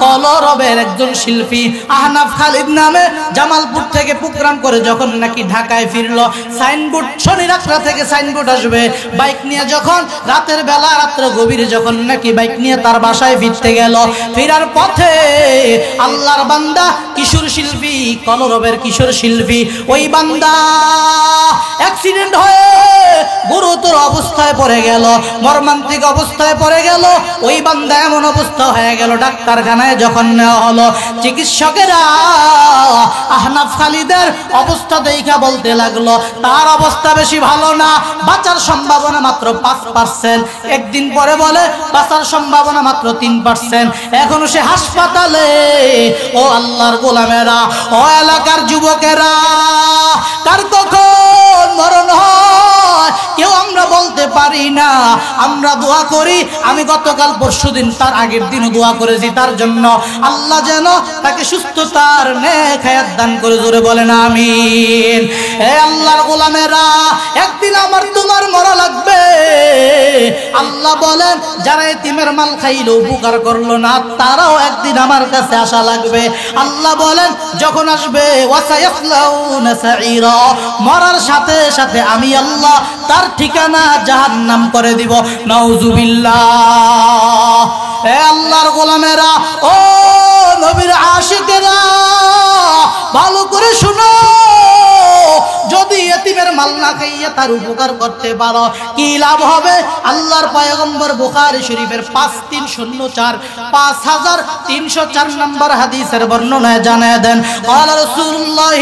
কলরবের একজন শিল্পী আহনাফ খালিদ নামে জামালপুর থেকে প্রোগ্রাম করে যখন নাকি ঢাকায় ফিরলো, সাইনবোর্ড শনি রাত্রা থেকে সাইনবোর্ড আসবে, বাইক নিয়ে যখন রাতের বেলা রাত্রে গভীরে যখন নাকি বাইক নিয়ে তার বাসায় ফিরতে গেল, ফেরার পথে আল্লাহর বান্দা কিশোর শিল্পী, কলরবের কিশোর শিল্পী, ওই বান্দা অ্যাক্সিডেন্ট হয়ে গুরুতর অবস্থায় পড়ে গেল, মর্মান্তিক অবস্থায় পড়ে গেল। ওই বান্দা এমন অবস্থা হয়ে গেল, ডাক্তারখানায় যখন নেওয়া হলো, চিকিৎসকেরা আহনাফ খালিদের অবস্থা দেখা বলতে লাগলো তার অবস্থা বেশি ভালো না, বাঁচার সম্ভাবনা মাত্র 5%। একদিন পরে বলে বাঁচার সম্ভাবনা মাত্র 3%। এখনো সে হাসপাতালে। ও আল্লাহর গোলামেরা, ও এলাকার যুবকেরা, কার কখন মরণ হয় কেউ আমরা বলতে পারি না। আমরা দোয়া করি, আমি গতকাল পরশুদিন তার আগের দিনও দোয়া করেছি তার জন্য, আল্লাহ যেন তাকে সুস্থতার নেক হায়াত দান করে। জোরে বলেন আমিন। হে আল্লাহর গোলামেরা, একদিন আমার তোমার মরা লাগবে। আল্লাহ বলেন যারা এতিমের মাল খাইলো উপকার করলো না, তারাও একদিন আমার কাছে আসা লাগবে। আল্লাহ বলেন যখন আসবে ওয়াসায়াসলাউনা সাঈরা, মরার সাথে সাথে আমি আল্লাহ তার ঠিকানা জাহান্নাম করে দিব। নাউজুবিল্লাহ। হে আল্লাহর গোলামেরা, ও নবীর আশিকেরা, ভালো করে শুনো, যদি এতিমের মাল না খাইয়া তার উপকার করতে পারো কি লাভ হবে? আল্লাহর পয়গম্বর বুখারী শরীফের 5304 নম্বর হাদিসের বর্ণনায় জানায় দেন, قال رسول الله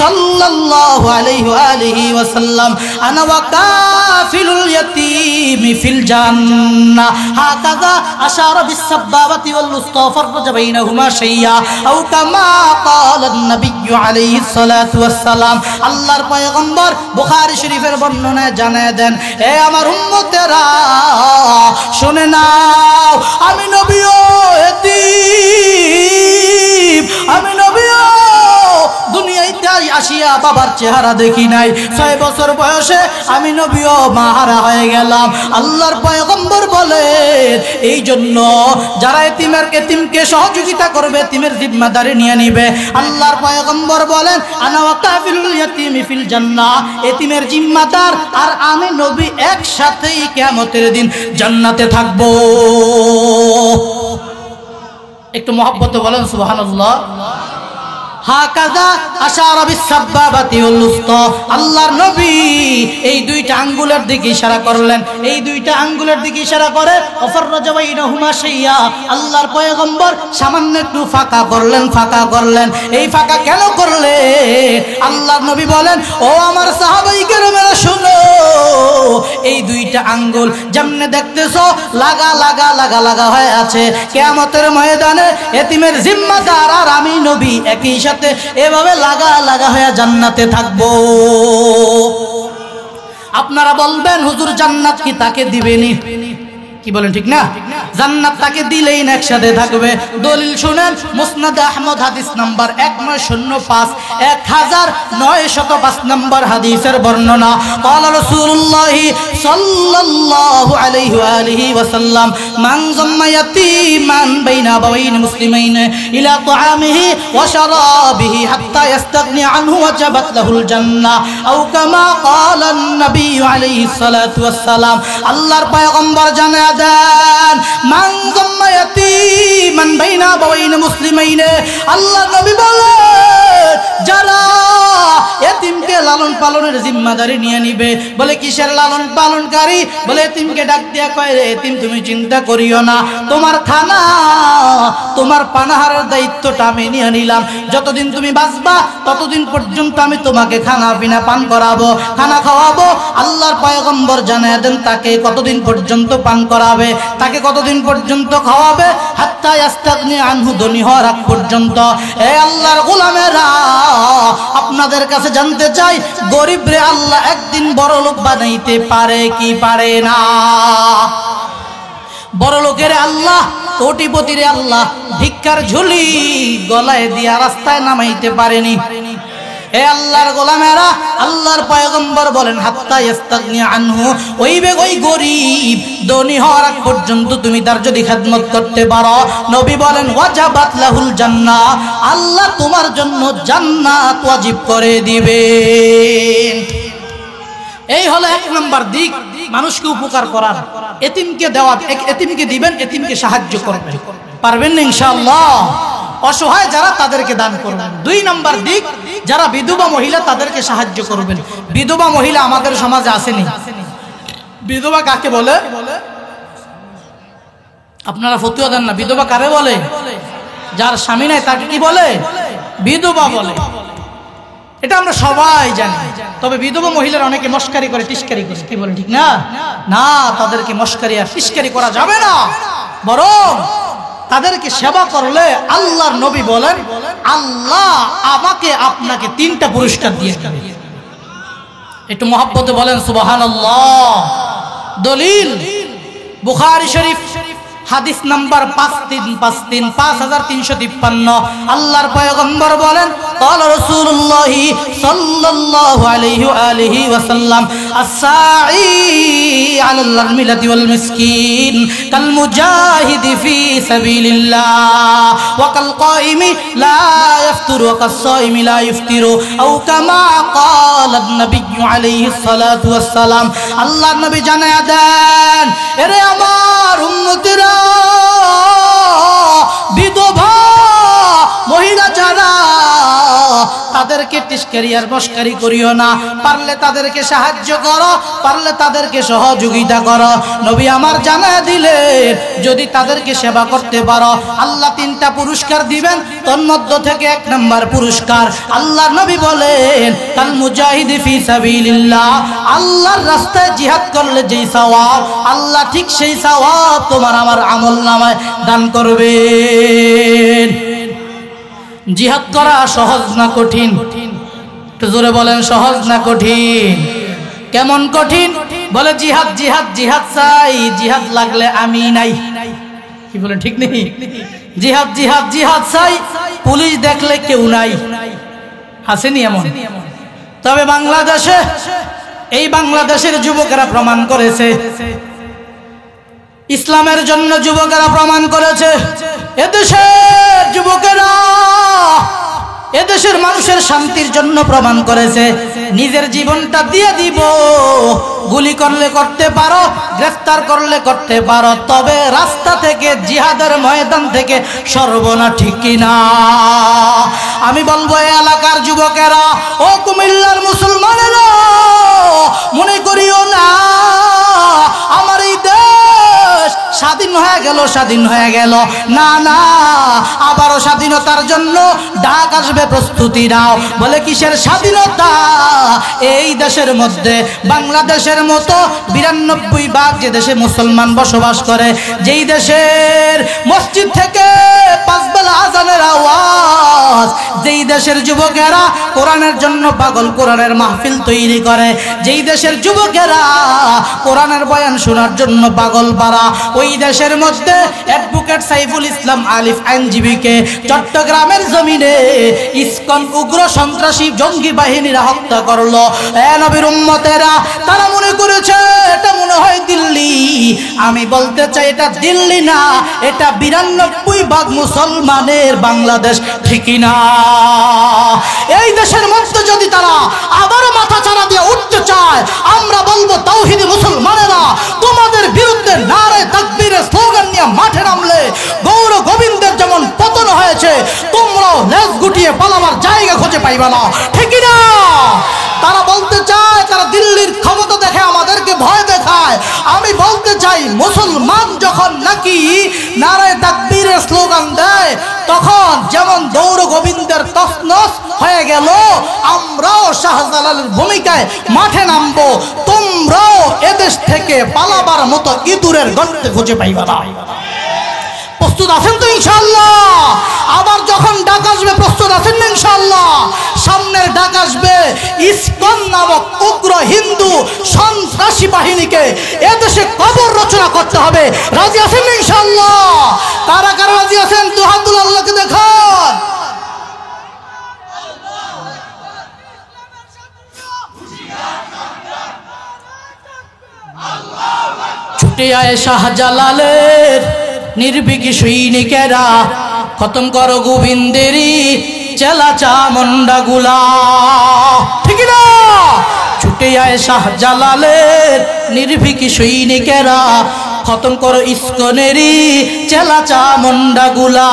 صلى الله عليه واله وسلم انا وكافل اليتيم في الجنه هكذا اشار بالسبابه والوسطى فرج بينهما شيئا او كما قال النبي عليه الصلاه والسلام। আল্লাহর পয়গম্বর বুখারী শরীফের বর্ণনায় জানায় দেন, হে আমার উম্মতেরা শুনে নাও, আমি নবীও এতিম, আমি নবীও দুনিয়াতে আসিয়া বাবার চেহারা দেখি নাই, 6 বছর বয়সে আমি নবীও মাহারা হয়ে গেলাম। আল্লাহর পয়গম্বর বলে এই জন্য যারা এতিমকে সহযোগিতা করবে, এতিমের জিম্মাদারি নিয়ে নিবে, আল্লাহর পয়গম্বর বলেন আনা ওয়া কাফিলুল ইয়াতীমি ফিল জান্নাহ, এতিমের জিম্মাদার আর আমি নবী একসাথেই কিয়ামতের দিন জান্নাতে থাকবো। একটু মহব্বতে বলেন সুবহানাল্লাহ। হাকাযা আশারা বিস-সাব্বাবাতি ওয়াল উসতা, আল্লাহর নবী এই দুইটা আঙ্গুলের দিকে ইশারা করলেন, এই দুইটা আঙ্গুলের দিকে ইশারা করে ওয়াফাররাজা বাইনাহুমা শাইয়া, আল্লাহর পয়গম্বর সামান্য একটু ফাঁকা করলেন। এই ফাঁকা কেন করলেন? আল্লাহর নবী বলেন ও আমার সাহাবায়ে কেরামেরা শুনো, এই দুইটা আঙ্গুল যেমনে দেখতেছো লাগা লাগা লাগা লাগা হয়ে আছে, কিয়ামতের ময়দানে এতিমের জিম্মাদার আর আমি নবী একই সাথে এভাবে লাগা লাগা হয়ে জান্নাতে থাকবো। আপনারা বলবেন হুজুর জান্নাত কি তাকে দিবেনি? কি বলেন ঠিক না? জান্নাত তাকে দিলেই না একসাথে থাকবে। দলিল শুনেন, মুসনাদ আহমদ হাদিস নাম্বার 1905 1905 নম্বর হাদিসের বর্ণনা। ক্বালা রাসূলুল্লাহ সাল্লাল্লাহু আলাইহি ওয়া আলিহি ওয়াসাল্লাম মান যাম্মা ইয়াতীমান বাইনা আবাওয়াইন মুসলিমাইন ইলা তাআমিহি ওয়া শারাবিহি হাত্তা ইস্তাগনি আনহু ওয়াজাবাত লাহুল জান্নাহ আও কামা ক্বালা an-নবী আলাইহিস সালাতু ওয়াস সালাম। আল্লাহর পয়গম্বর জানায় দেন মান যাম্মা ইয়াতীমান বাইনা আবাওয়াইন মুসলিমাইন, আল্লাহর নবী বলেন যারা এতিমকে লালন পালনের জিম্মাদারি নিয়ে নিবে। বলে কিসের লালন পালনকারী? বলে এতিমকে ডাক দিয়া কয় রে এতিম তুমি চিন্তা করিও না, তোমার খানা তোমার পানাহারের দায়িত্বটা আমি নিয়ে নিলাম, যতদিন তুমি বাঁচবা ততদিন পর্যন্ত আমি তোমাকে খানা পিনা পান করাবো, খানা খাওয়াবো। আল্লাহর পয়গম্বর জানায় দেন তাকে কতদিন পর্যন্ত পান করাবে, তাকে কতদিন পর্যন্ত খাওয়াবে? হাত্তা ইয়াস্তাগনি আনহু, ধনী হওয়ার আগ পর্যন্ত। এ আল্লাহর গোলামেরা, আপনাদের কাছে জানতে চাই গরিব রে আল্লাহ একদিন বড় লোক বানাইতে পারে কি পারে না? বড় লোকের আল্লাহ, কোটিপতির আল্লাহ ভিক্ষার ঝুলি গলায় দিয়া রাস্তায় নামাইতে পারেনি। এ আল্লাহর গোলামেরা, আল্লাহর পয়গম্বর বলেন হাত্তা ইস্তাগনি আনহু, ওই গরিব ধনী হওয়ার আগ পর্যন্ত তুমি তার যদি খেদমত করতে পারো, নবী বলেন ওয়াজাবাত লাহুল জান্নাহ, আল্লাহ তোমার জন্য জান্নাত ওয়াজিব করে দিবেন। এই হলো 1 নম্বর দিক, মানুষকে উপকার করার, এতিমকে দেওয়া, এতিমকে দিবেন, এতিমকে সাহায্য করবেন। পারবেন না ইনশাআল্লাহ? অসহায় যারা তাদেরকে দান করবেন। 2 নম্বর দিক, যারা বিধবা মহিলা তাদেরকে সাহায্য করবেন। বিধবা মহিলা আমাদের সমাজে আসেনি। বিধবা কাকে বলে? আপনারা ফতুয়া দেন না, বিধবা কারে বলে? যার স্বামী নাই তাকে কি বলে? বিধবা বলে। এটা আমরা সবাই জানি। তবে বিধবা মহিলার অনেকে মস্কারি করে, টিস্কারি করে, কি বলে ঠিক না? না, তাদেরকে মস্কারি আর টিস্কারি করা যাবে না, বরং তাদেরকে সেবা করলে আল্লাহর নবী বলেন আল্লাহ আমাকে আপনাকে 3টা পুরস্কার দিয়ে দেবে। একটু মহব্বতে বলেন সুবহানাল্লাহ। দলিল বুখারী শরীফ হাদিস নাম্বার 5353 আল্লাহর পয়গম্বর বলেন قال رسول الله صلى الله عليه وآله وسلم الساعي على الأرملة والمسكين كالمجاهد في سبيل الله وكالقائم لا يفطر وكالصائم لا يفطر أو كما قال النبي عليه الصلاة والسلام। الله النبي জানায়া দেন এরে আমার উম্মতেরা, বিধবা মহিলা যারা, তাদেরকে টিস্কারি আর মস্কারি করিও না, পারলে তাদেরকে সাহায্য করো, পারলে তাদেরকে সহযোগিতা করো। নবী আমার জানায় দিলেন যদি তাদেরকে সেবা করতে পারো আল্লাহ 3টা পুরস্কার দিবেন। তোর মধ্য থেকে 1 নম্বর পুরস্কার, আল্লাহর নবী বলেন কাল মুজাহিদ ফি সাবিলিল্লাহ, আল্লাহর রাস্তায় জিহাদ করলে যেই সওয়াব, আল্লাহ ঠিক সেই সওয়াব তোমার আমার আমলনামায় দান করবেন। জিহাদ করা সহজ না কঠিন? একটু জোরে বলেন, সহজ না কঠিন? কেমন কঠিন? বলে জিহাদ জিহাদ জিহাদ চাই, জিহাদ লাগলে আমি নাই। কি বলেন ঠিক নেই? জিহাদ জিহাদ জিহাদ চাই, পুলিশ দেখলে কেউ নাই। আসেনি এমন? তবে বাংলাদেশে, এই বাংলাদেশের যুবকেরা প্রমাণ করেছে, ইসলামের জন্য যুবকেরা প্রমাণ করেছে, এদেশের যুবকেরা এদেশের মানুষের শান্তির জন্য প্রমাণ করেছে নিজের জীবনটা দিয়ে দিব। গুলি করলে করতে পারো, গ্রেফতার করলে করতে পারো, তবে রাস্তা থেকে, জিহাদের ময়দান থেকে সরবনা, ঠিক কিনা? আমি বলবো এই এলাকার যুবকেরা, ও কুমিল্লার মুসলমানেরা, মনে করিও না আমার এই দেশ স্বাধীন হয়ে গেল, স্বাধীন হয়ে গেল। না না, আবারও স্বাধীনতার জন্য ডাক আসবে, প্রস্তুতি নাও। বলে কিসের স্বাধীনতা? এই দেশের মধ্যে বাংলাদেশের মতো 92 ভাগ যে দেশে মুসলমান বসবাস করে, যেই দেশের মসজিদ থেকে 5 বেলা আজানের আওয়াজ, যেই দেশের যুবকেরা কোরআনের জন্য পাগল, কোরআনের মাহফিল তৈরি করে, যেই দেশের যুবকেরা কোরআনের বয়ান শোনার জন্য পাগল পারা, ওই দেশের মধ্যে অ্যাডভোকেট সাইফুল ইসলাম আলিফ আইনজীবীকে চট্টগ্রামের জমিনে ইসকন উগ্র সন্ত্রাসী জঙ্গি বাহিনীরা হত্যা করলো। নবীর উম্মতেরা, তারা মনে করেছে এটা মনে হয় দিল্লি। আমি বলতে চাই এটা দিল্লি না, এটা 92 ভাগ মুসলমানের বাংলাদেশ, ঠিক না? এই দেশের মধ্যে যদি তারা আবারও মাথা চাড়া দিয়ে উঠতে চায়, আমরা বলবো তাওহীদি মুসলমানেরা, তোমাদের বিরুদ্ধে নারে তাকবীরের স্লোগান নিয়ে মাঠে নামলে গৌর গোবিন্দের যেমন পতন হয়েছে, তোমরাও লেজ গুটিয়ে পালাবার জায়গা খুঁজে পাইবে না, ঠিক না? তারা বলতে চায় তারা দিল্লির ক্ষমতা দেখে আমাদেরকে ভয় দেখায়। আমি বলতে চাই, মুসলমান যখন নাকি নারে তাকবীরের স্লোগান দেয়, তখন যেমন গৌর গোবিন্দের তছনছ হয়ে গেল, আমরাও শাহজালালের ভূমিকায় মাঠে নামবো। তোমরাও এদেশ থেকে পালাবার মতো ইঁদুরের গর্তে খুঁজে পাইবা না। প্রস্তুত আছেন তো ইনশাআল্লাহ? আবার যখন ডাক আসবে, প্রস্তুত আছেন না ইনশাআল্লাহ? সামনের ডাক আসবে ইসকন নামক উগ্র হিন্দু সন্ত্রাসী বাহিনীকে এদেশে কবর রচনা করতে হবে। রাজি আছেন না ইনশাআল্লাহ? কারা কারা রাজি আছেন? দুহাতুল আল্লাহকে দেখান। ছুটে আয় শাহজালালের নির্ভীক সৈনিকেরা, খতম করো গোবিন্দেরই চেলা চামুন্ডা গুলা, ঠিক না? ছুটে আয় শাহজালালের নির্ভীক সৈনিকেরা, খতম করো ইসকনেরই চেলা চামুন্ডা গুলা।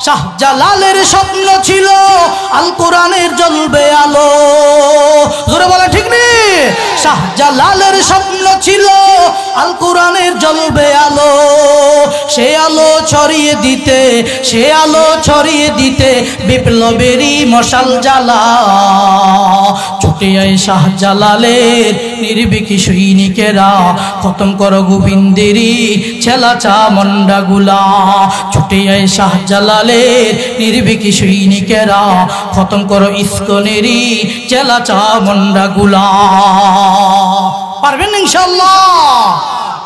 শাহজালালের স্বপ্ন ছিল আল কোরআনের জ্বলবে আলো, জোরে বলে ঠিক নেই? শাহজালালের স্বপ্ন ছিল আল কোরআনের জ্বলবে আলো, সে আলো ছড়িয়ে দিতে, সে আলো ছড়িয়ে দিতে বিপ্লবেরই মশাল জ্বালা। ছুটে আয় শাহজালালের নির্ভীক সৈনিকেরা, খতম করো গোবিন্দেরই ছেলা চামুন্ডা গুলা। ছুটে আয় শাহজালালের নির্ভীক সৈনিকেরা, খতম করো ইসকনেরই চেলা চামুন্ডা গুলা। পারবেন ইনশাআল্লাহ?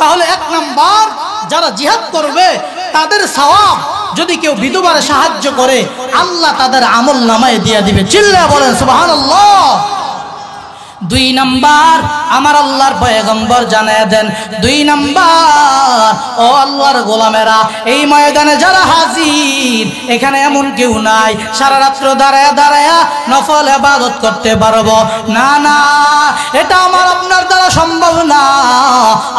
তাহলে 1 নাম্বার, যারা জিহাদ করবে তাদের সওয়াব যদি কেউ বিধবারে সাহায্য করে, আল্লাহ তাদের আমল নামায় দিয়ে দিবে। চিল্লায়া বলেন সুবহানাল্লাহ। 2 নাম্বার, আমার আল্লাহর পয়গম্বর জানায় দেন, 2 নাম্বার, ও আল্লাহর গোলামেরা, এই ময়দানে যারা হাজির, এখানে এমন কেউ নাই সারা রাত্র দাঁড়ায়া দাঁড়ায়া নফল ইবাদত করতে পারবো না। না, এটা আমার আপনার দ্বারা সম্ভব না।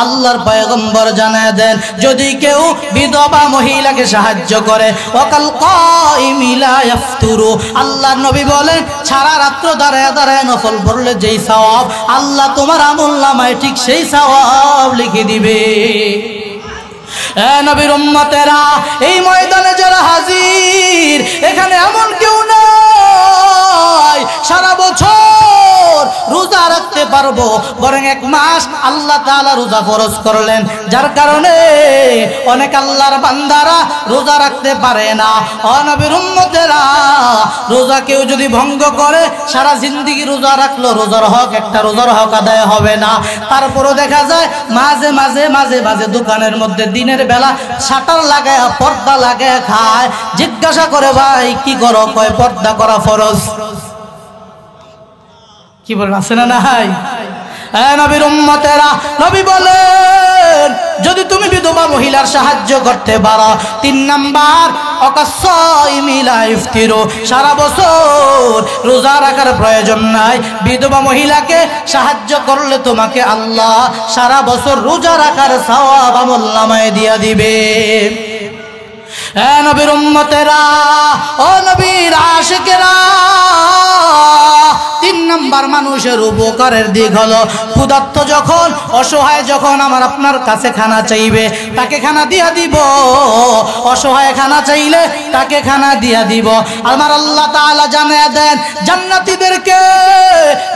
আল্লাহর পয়গম্বর জানায় দেন, যদি কেউ বিধবা মহিলাকে সাহায্য করে, ওয়াকাল কাইমি লা ইফতুরু, আল্লাহর নবী বলেন, সারা রাত্র দাঁড়ায়া দাঁড়ায়া নফল পড়লে যেই সওয়াব, আল্লাহ তোমার আমলনামায় ঠিক সেই সওয়াব লিখে দিবে। নবীর উম্মতেরা, এই ময়দানে যারা হাজির, এখানে এমন কেউ নাই সারা বছর রোজা রাখতে পারবো, বরং 1 মাস আল্লাহ তাআলা রোজা ফরজ করলেন, যার কারণে অনেক আল্লাহর বান্দারা রোজা রাখতে পারে না। ও নবীর উম্মতেরা, রোজা কেউ যদি ভঙ্গ করে সারা জিন্দেগি রোজা রাখলো, রোজার হক একটা রোজার হক আদায় হবে না। তারপরও দেখা যায় মাঝে মাঝে মাঝে মাঝে দোকানের মধ্যে দিনের বেলা শাটার লাগায় পর্দা লাগায় খায়। জিজ্ঞাসা করে ভাই কি করো? কয় পর্দা করা ফরজ। কি বলেন, আছে না নাই? নবীর উম্মতেরা, নবী বলেন যদি তুমি বিধবা মহিলার সাহায্য করতে পারো, 3 নাম্বার অকাসাইমি লা ইফতিরু, সারা বছর রোজা রাখার প্রয়োজন নাই। বিধবা মহিলাকে সাহায্য করলে তোমাকে আল্লাহ সারা বছর রোজা রাখার সওয়াব আমলনামায় দিয়া দিবে। নবীর উম্মতেরা, ও নবীর আশিকেরা, 3 নাম্বার মানুষের উপকারের দিক হলো ক্ষুধার্ত যখন, অসহায় যখন আমার আপনার কাছে খানা চাইবে, তাকে খানা দিয়া দিব। অসহায় খানা চাইলে তাকে খানা দিয়া দিব। আমার আল্লাহ তাআলা জানিয়ে দেন জান্নাতীদেরকে,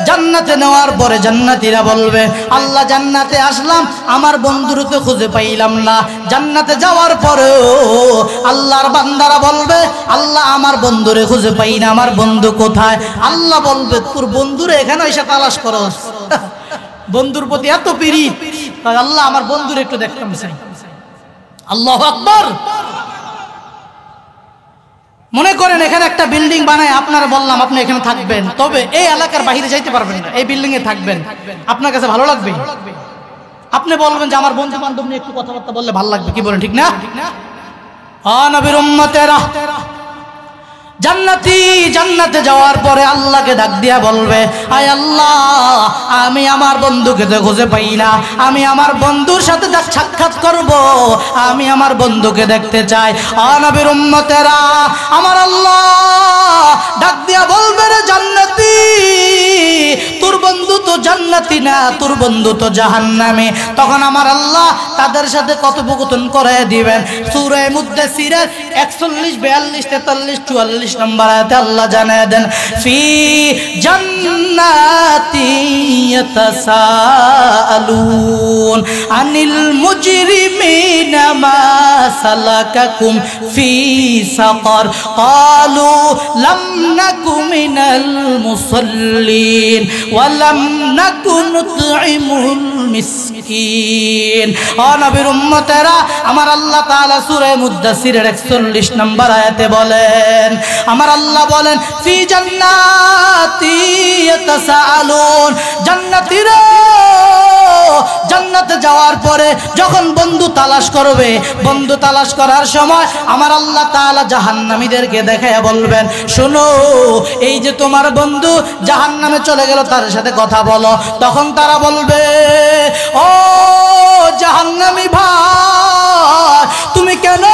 জান্নাতে নেওয়ার পরে জান্নাতীরা বলবে আল্লাহ জান্নাতে আসলাম, আমার বন্ধুর তো খুঁজে পাইলাম না। জান্নাতে যাওয়ার পরেও আল্লাহর বান্দারা বলবে আল্লাহ আমার বন্ধুরে খুঁজে পাই না, আমার বন্ধু কোথায়? আল্লাহ বলবে তোর বন্ধুরে এখানে এসে তালাশ করস। বন্ধুর প্রতি এত প্রীতি, আল্লাহ আমার বন্ধুরে একটু দেখতাম চাই। আল্লাহু আকবার। মনে করেন এখানে একটা বিল্ডিং বানায় আপনারা বললাম আপনি এখানে থাকবেন, তবে এই এলাকার বাইরে যাইতে পারবেন না, এই বিল্ডিং এ থাকবেন, আপনার কাছে ভালো লাগবে? আপনি বলবেন যে আমার বন্ধু বান্ধব নিয়ে একটু কথাবার্তা বললে ভালো লাগবে, কি বলেন, ঠিক না? নবীর উম্মতেরা, জান্নাতি জান্নাতে যাওয়ার পরে আল্লাহকে ডাক দিয়া বলবে আয় আল্লাহ আমি আমার বন্ধুকে তো খুঁজে পাই না, আমি আমার বন্ধুর সাথে সাক্ষাৎ করব, আমি আমার বন্ধুকে দেখতে চাই। নবীর উম্মতেরা, আমার আল্লাহ ডাক দিয়া বলবে রে জান্নাতি, তোর বন্ধু তো জান্নাতি না, তোর বন্ধু তো জাহান্নামী। তখন আমার আল্লাহ তাদের সাথে কথোপকথন করে দিবেন। সূরা মুদ্দাসসিরের 41, 42, 43, 44 নম্বর আয়াতে আল্লাহ জানিয়ে দেন ফি জান্নাতি ইয়াতাসাআলুন আনিল মুজরিমিনা মা সালাকাকুম ফি সাকার ক্বালু লাম নাকু মিনাল মুসাল্লিন ওয়া লাম নাকু নুতঈমুল মিসকিন। ও নবীর উম্মতেরা, আমার আল্লাহ তাআলা সূরা মুদ্দাসসিরের 41 নম্বর আয়াতে বলেন, আমার আল্লাহ বলেন ফি জান্নাতি ইয়াতাসাআলুন, জান্নাতীরা জান্নাতে যাওয়ার পরে যখন বন্ধু তালাশ করবে, বন্ধু তালাশ করার সময় আমার আল্লাহ তাআলা জাহান্নামীদেরকে দেখায়া বলবেন শোনো এই যে তোমার বন্ধু জাহান্নামে চলে গেল, তার সাথে কথা বলো। তখন তারা বলবে ও জাহান্নামী ভাই, তুমি কেন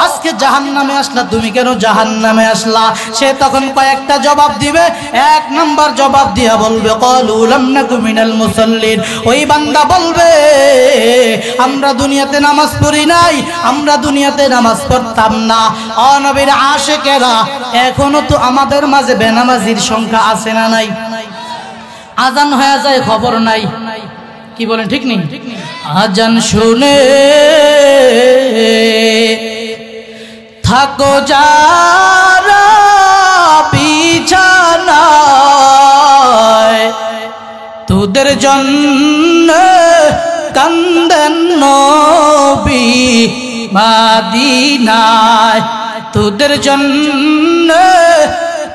আজকে জাহান্নামে আসলা, তুমি কেন জাহান্নামে আসলা? সে তখন কয়েকটা জবাব দিবে। 1 নম্বর জবাব দিয়া বলবে ক্বালু লাম নাকু মিনাল মুসাল্লিন, ওই বান্দা বলবে আমরা দুনিয়াতে নামাজ পড়ি নাই, আমরা দুনিয়াতে নামাজ পড়তাম না। ও নবীর আশিকেরা, এখনো তো আমাদের মাঝে বেনামাজির সংখ্যা আছে না নাই? আজান হয়ে যায় খবর নাই, কি বলেন, ঠিক নেই? আজান শুনে থাকো যারা বিছানায়, তোদের জন্য কান্দেন নবী মদিনায়, তোদের জন্য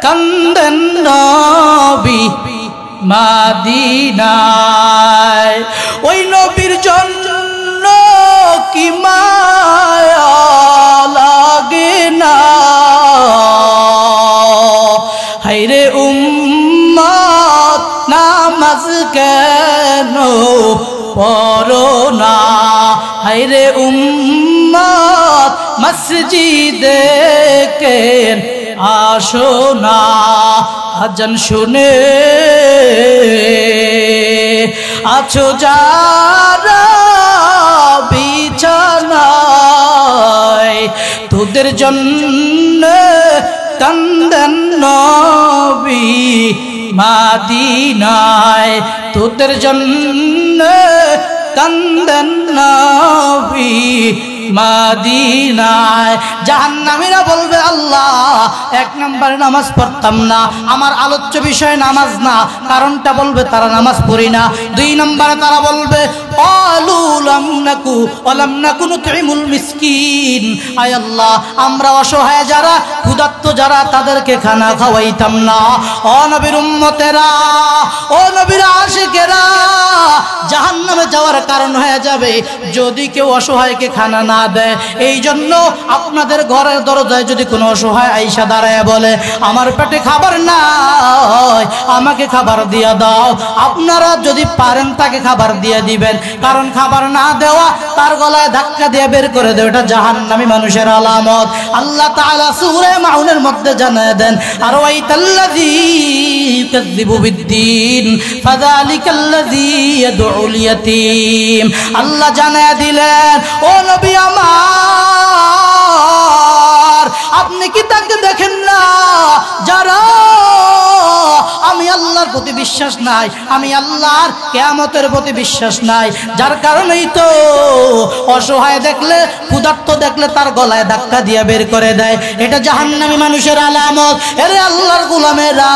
কান্দেন নবী মদিনায়। ওই নবীর জন্য কি মায়া লাগে না, হায়রে উম্মত নামাজ কেন পড়ো না, হায়রে উম্মত মসজিদে কেন আসো না। আজান শুনে আছো যারা বিছানায়, তোদের জন্য কান্দেন নবী মাদিনায় তোদের জন্য কান্দেন নবী মাদিনায়। জাহান্নামীরা বলবে আল্লাহ এক নম্বরে নামাজ পড়তাম না, আমার আলোচ্য বিষয় নামাজ না, কারণটা বলবে তারা নামাজ পড়ি না। দুই নম্বরে তারা বলবে ক্বালু লাম নাকু ওয়া লাম নাকু নুতঈমুল মিসকিন, আয় আল্লাহ আমরা অসহায় যারা, ক্ষুধার্ত যারা, তাদেরকে খানা খাওয়াইতাম না। ও নবীর উম্মতেরা, ও নবীর আশিকেরা, জাহান্নামে যাওয়ার কারণ হয়ে যাবে যদি কেউ অসহায়কে খানা না দেয়। এই জন্য আপনাদের ঘরের দরজায় যদি কোনো অসহায় আইসা দাঁড়ায় বলে আমার পেটে খাবার নাই, আমাকে খাবার দিয়ে দাও, আপনারা যদি পারেন তাকে খাবার দিয়ে দিবেন, কারণ খাবার না দেওয়া তার গলায় ধাক্কা দিয়ে বের করে দেয়, এটা জাহান্নামী মানুষের আলামত। আল্লাহ তাআলা সূরা মাউনের মধ্যে জানায় দেন আর ওয়াইতাল্লাযী ইউকাযযিবু বিদ্দীন ফাযালিকাল্লাযী ইয়াদউল ইয়াতীম। আল্লাহ জানায় দিলেন ও নবী আমার, আপনি কি তাকে দেখেন না যারা আমি আল্লাহর প্রতি বিশ্বাস নাই, আমি আল্লাহর কিয়ামতের প্রতি বিশ্বাস নাই, যার কারণেই তো অসহায় দেখলে, ক্ষুধার্ত দেখলে তার গলায় ধাক্কা দিয়ে বের করে দেয়, এটা জাহান্নামী মানুষের আলামত। এরে আল্লাহর গোলামেরা,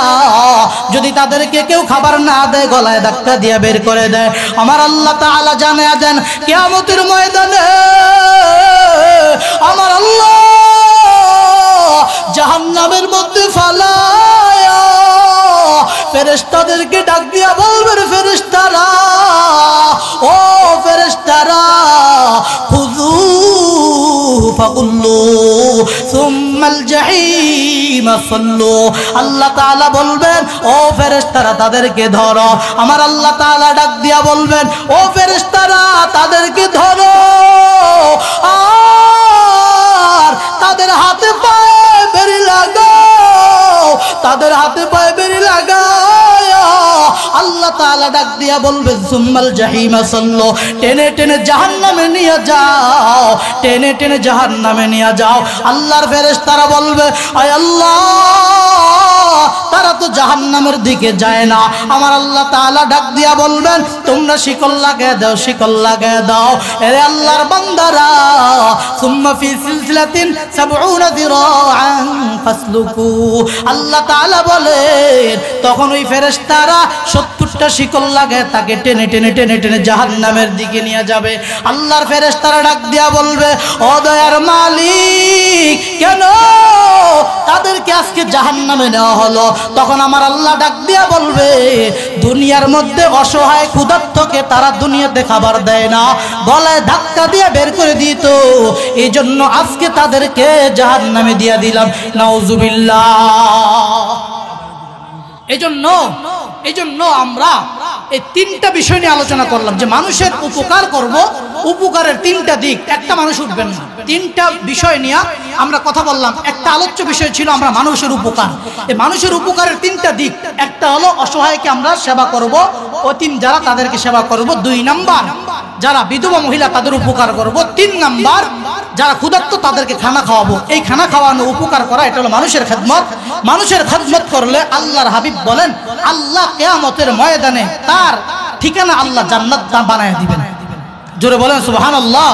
যদি তাদেরকে কেউ খাবার না দেয়, গলায় ধাক্কা দিয়ে বের করে দেয়, আমার আল্লাহ তাআলা জানায়া দেন কিয়ামতের ময়দানে আমার আল্লাহ জাহান্নামের মধ্যে ফালায়া ফেরেশতাদেরকে ডাক দিয়া বলবেন ফেরেশতারা, ও ফেরেশতারা খুযু ফাগুল্লু সুম্মাল জাহিম সাল্লু। আল্লাহ তাআলা বলবেন ও ফেরেশতারা তাদেরকে ধরো, আমার আল্লাহ তাআলা ডাক দিয়া বলবেন ও ফেরেশতারা তাদেরকে ধরো, আর তাদের হাতে পায়ে বেড়ি লাগাও, তাদের হাতে পায়ে বেড়ি লাগাও। আল্লাহ তাআলা ডাক দিয়া বলবেন সুম্মাল জাহিম সাল্লু, টেনে টেনে জাহান্নামে নিয়ে যাও, টেনে টেনে জাহান্নামে নিয়ে যাও। আল্লাহর ফেরেশতারা বলবে আয় আল্লাহ তারা তো জাহান্নামের দিকে যায় না, আমার আল্লাহ তাআলা ডাক দিয়া বলবেন তোমরা শিকল লাগায় দাও, শিকল লাগায় দাও। এরে আল্লাহর বান্দারা, সুম্মা ফি সিলসিলাতিন ৭০ যিরাআন ফাসলুকু। আল্লাহ তাআলা বলেন তখন ওই ফেরেশতারা ৭০টা শিকল লাগায় তাকে টেনে টেনে টেনে টেনে জাহান্নামের দিকে নিয়ে যাবে। আল্লাহর ফেরেশতারা ডাক দিয়া বলবে ও দয়ার মালিক, কেন তাদেরকে আজকে জাহান্নামে নেওয়া হলো? তখন আমার আল্লাহ ডাক দিয়া বলবে দুনিয়ার মধ্যে অসহায় ক্ষুধার্তকে তারা দুনিয়াতে খাবার দেয় না, গলায় ধাক্কা দিয়ে বের করে দিত, এই জন্য আজকে তাদেরকে জাহান্নামে দিয়া দিলাম। নাউজুবিল্লাহ। এই জন্য আমরা এই তিনটা বিষয় নিয়ে আলোচনা করলাম যে মানুষের উপকার করব, উপকারের তিনটা দিক, একটা মানুষ উঠবেন না, তিনটা বিষয় নিয়ে আমরা কথা বললাম। একটা আলোচ্য বিষয় ছিল আমরা মানুষের উপকার, এই মানুষের উপকারের তিনটা দিক, একটা হলো অসহায়কে আমরা সেবা করব, অতীম যারা তাদেরকে সেবা করব, ২ নাম্বার যারা বিধবা মহিলা তাদের উপকার করব, ৩ নাম্বার যারা ক্ষুধার্ত তাদেরকে খানা খাওয়াবো। এই খানা খাওয়ানো উপকার করা এটা হলো মানুষের খেদমত। মানুষের খেদমত করলে আল্লাহর হাবিব বলেন আল্লাহ কিয়ামতের ময়দানে তার ঠিকানা আল্লাহ জান্নাত বানায় দিবেন। জোরে বলেন সুবহানাল্লাহ।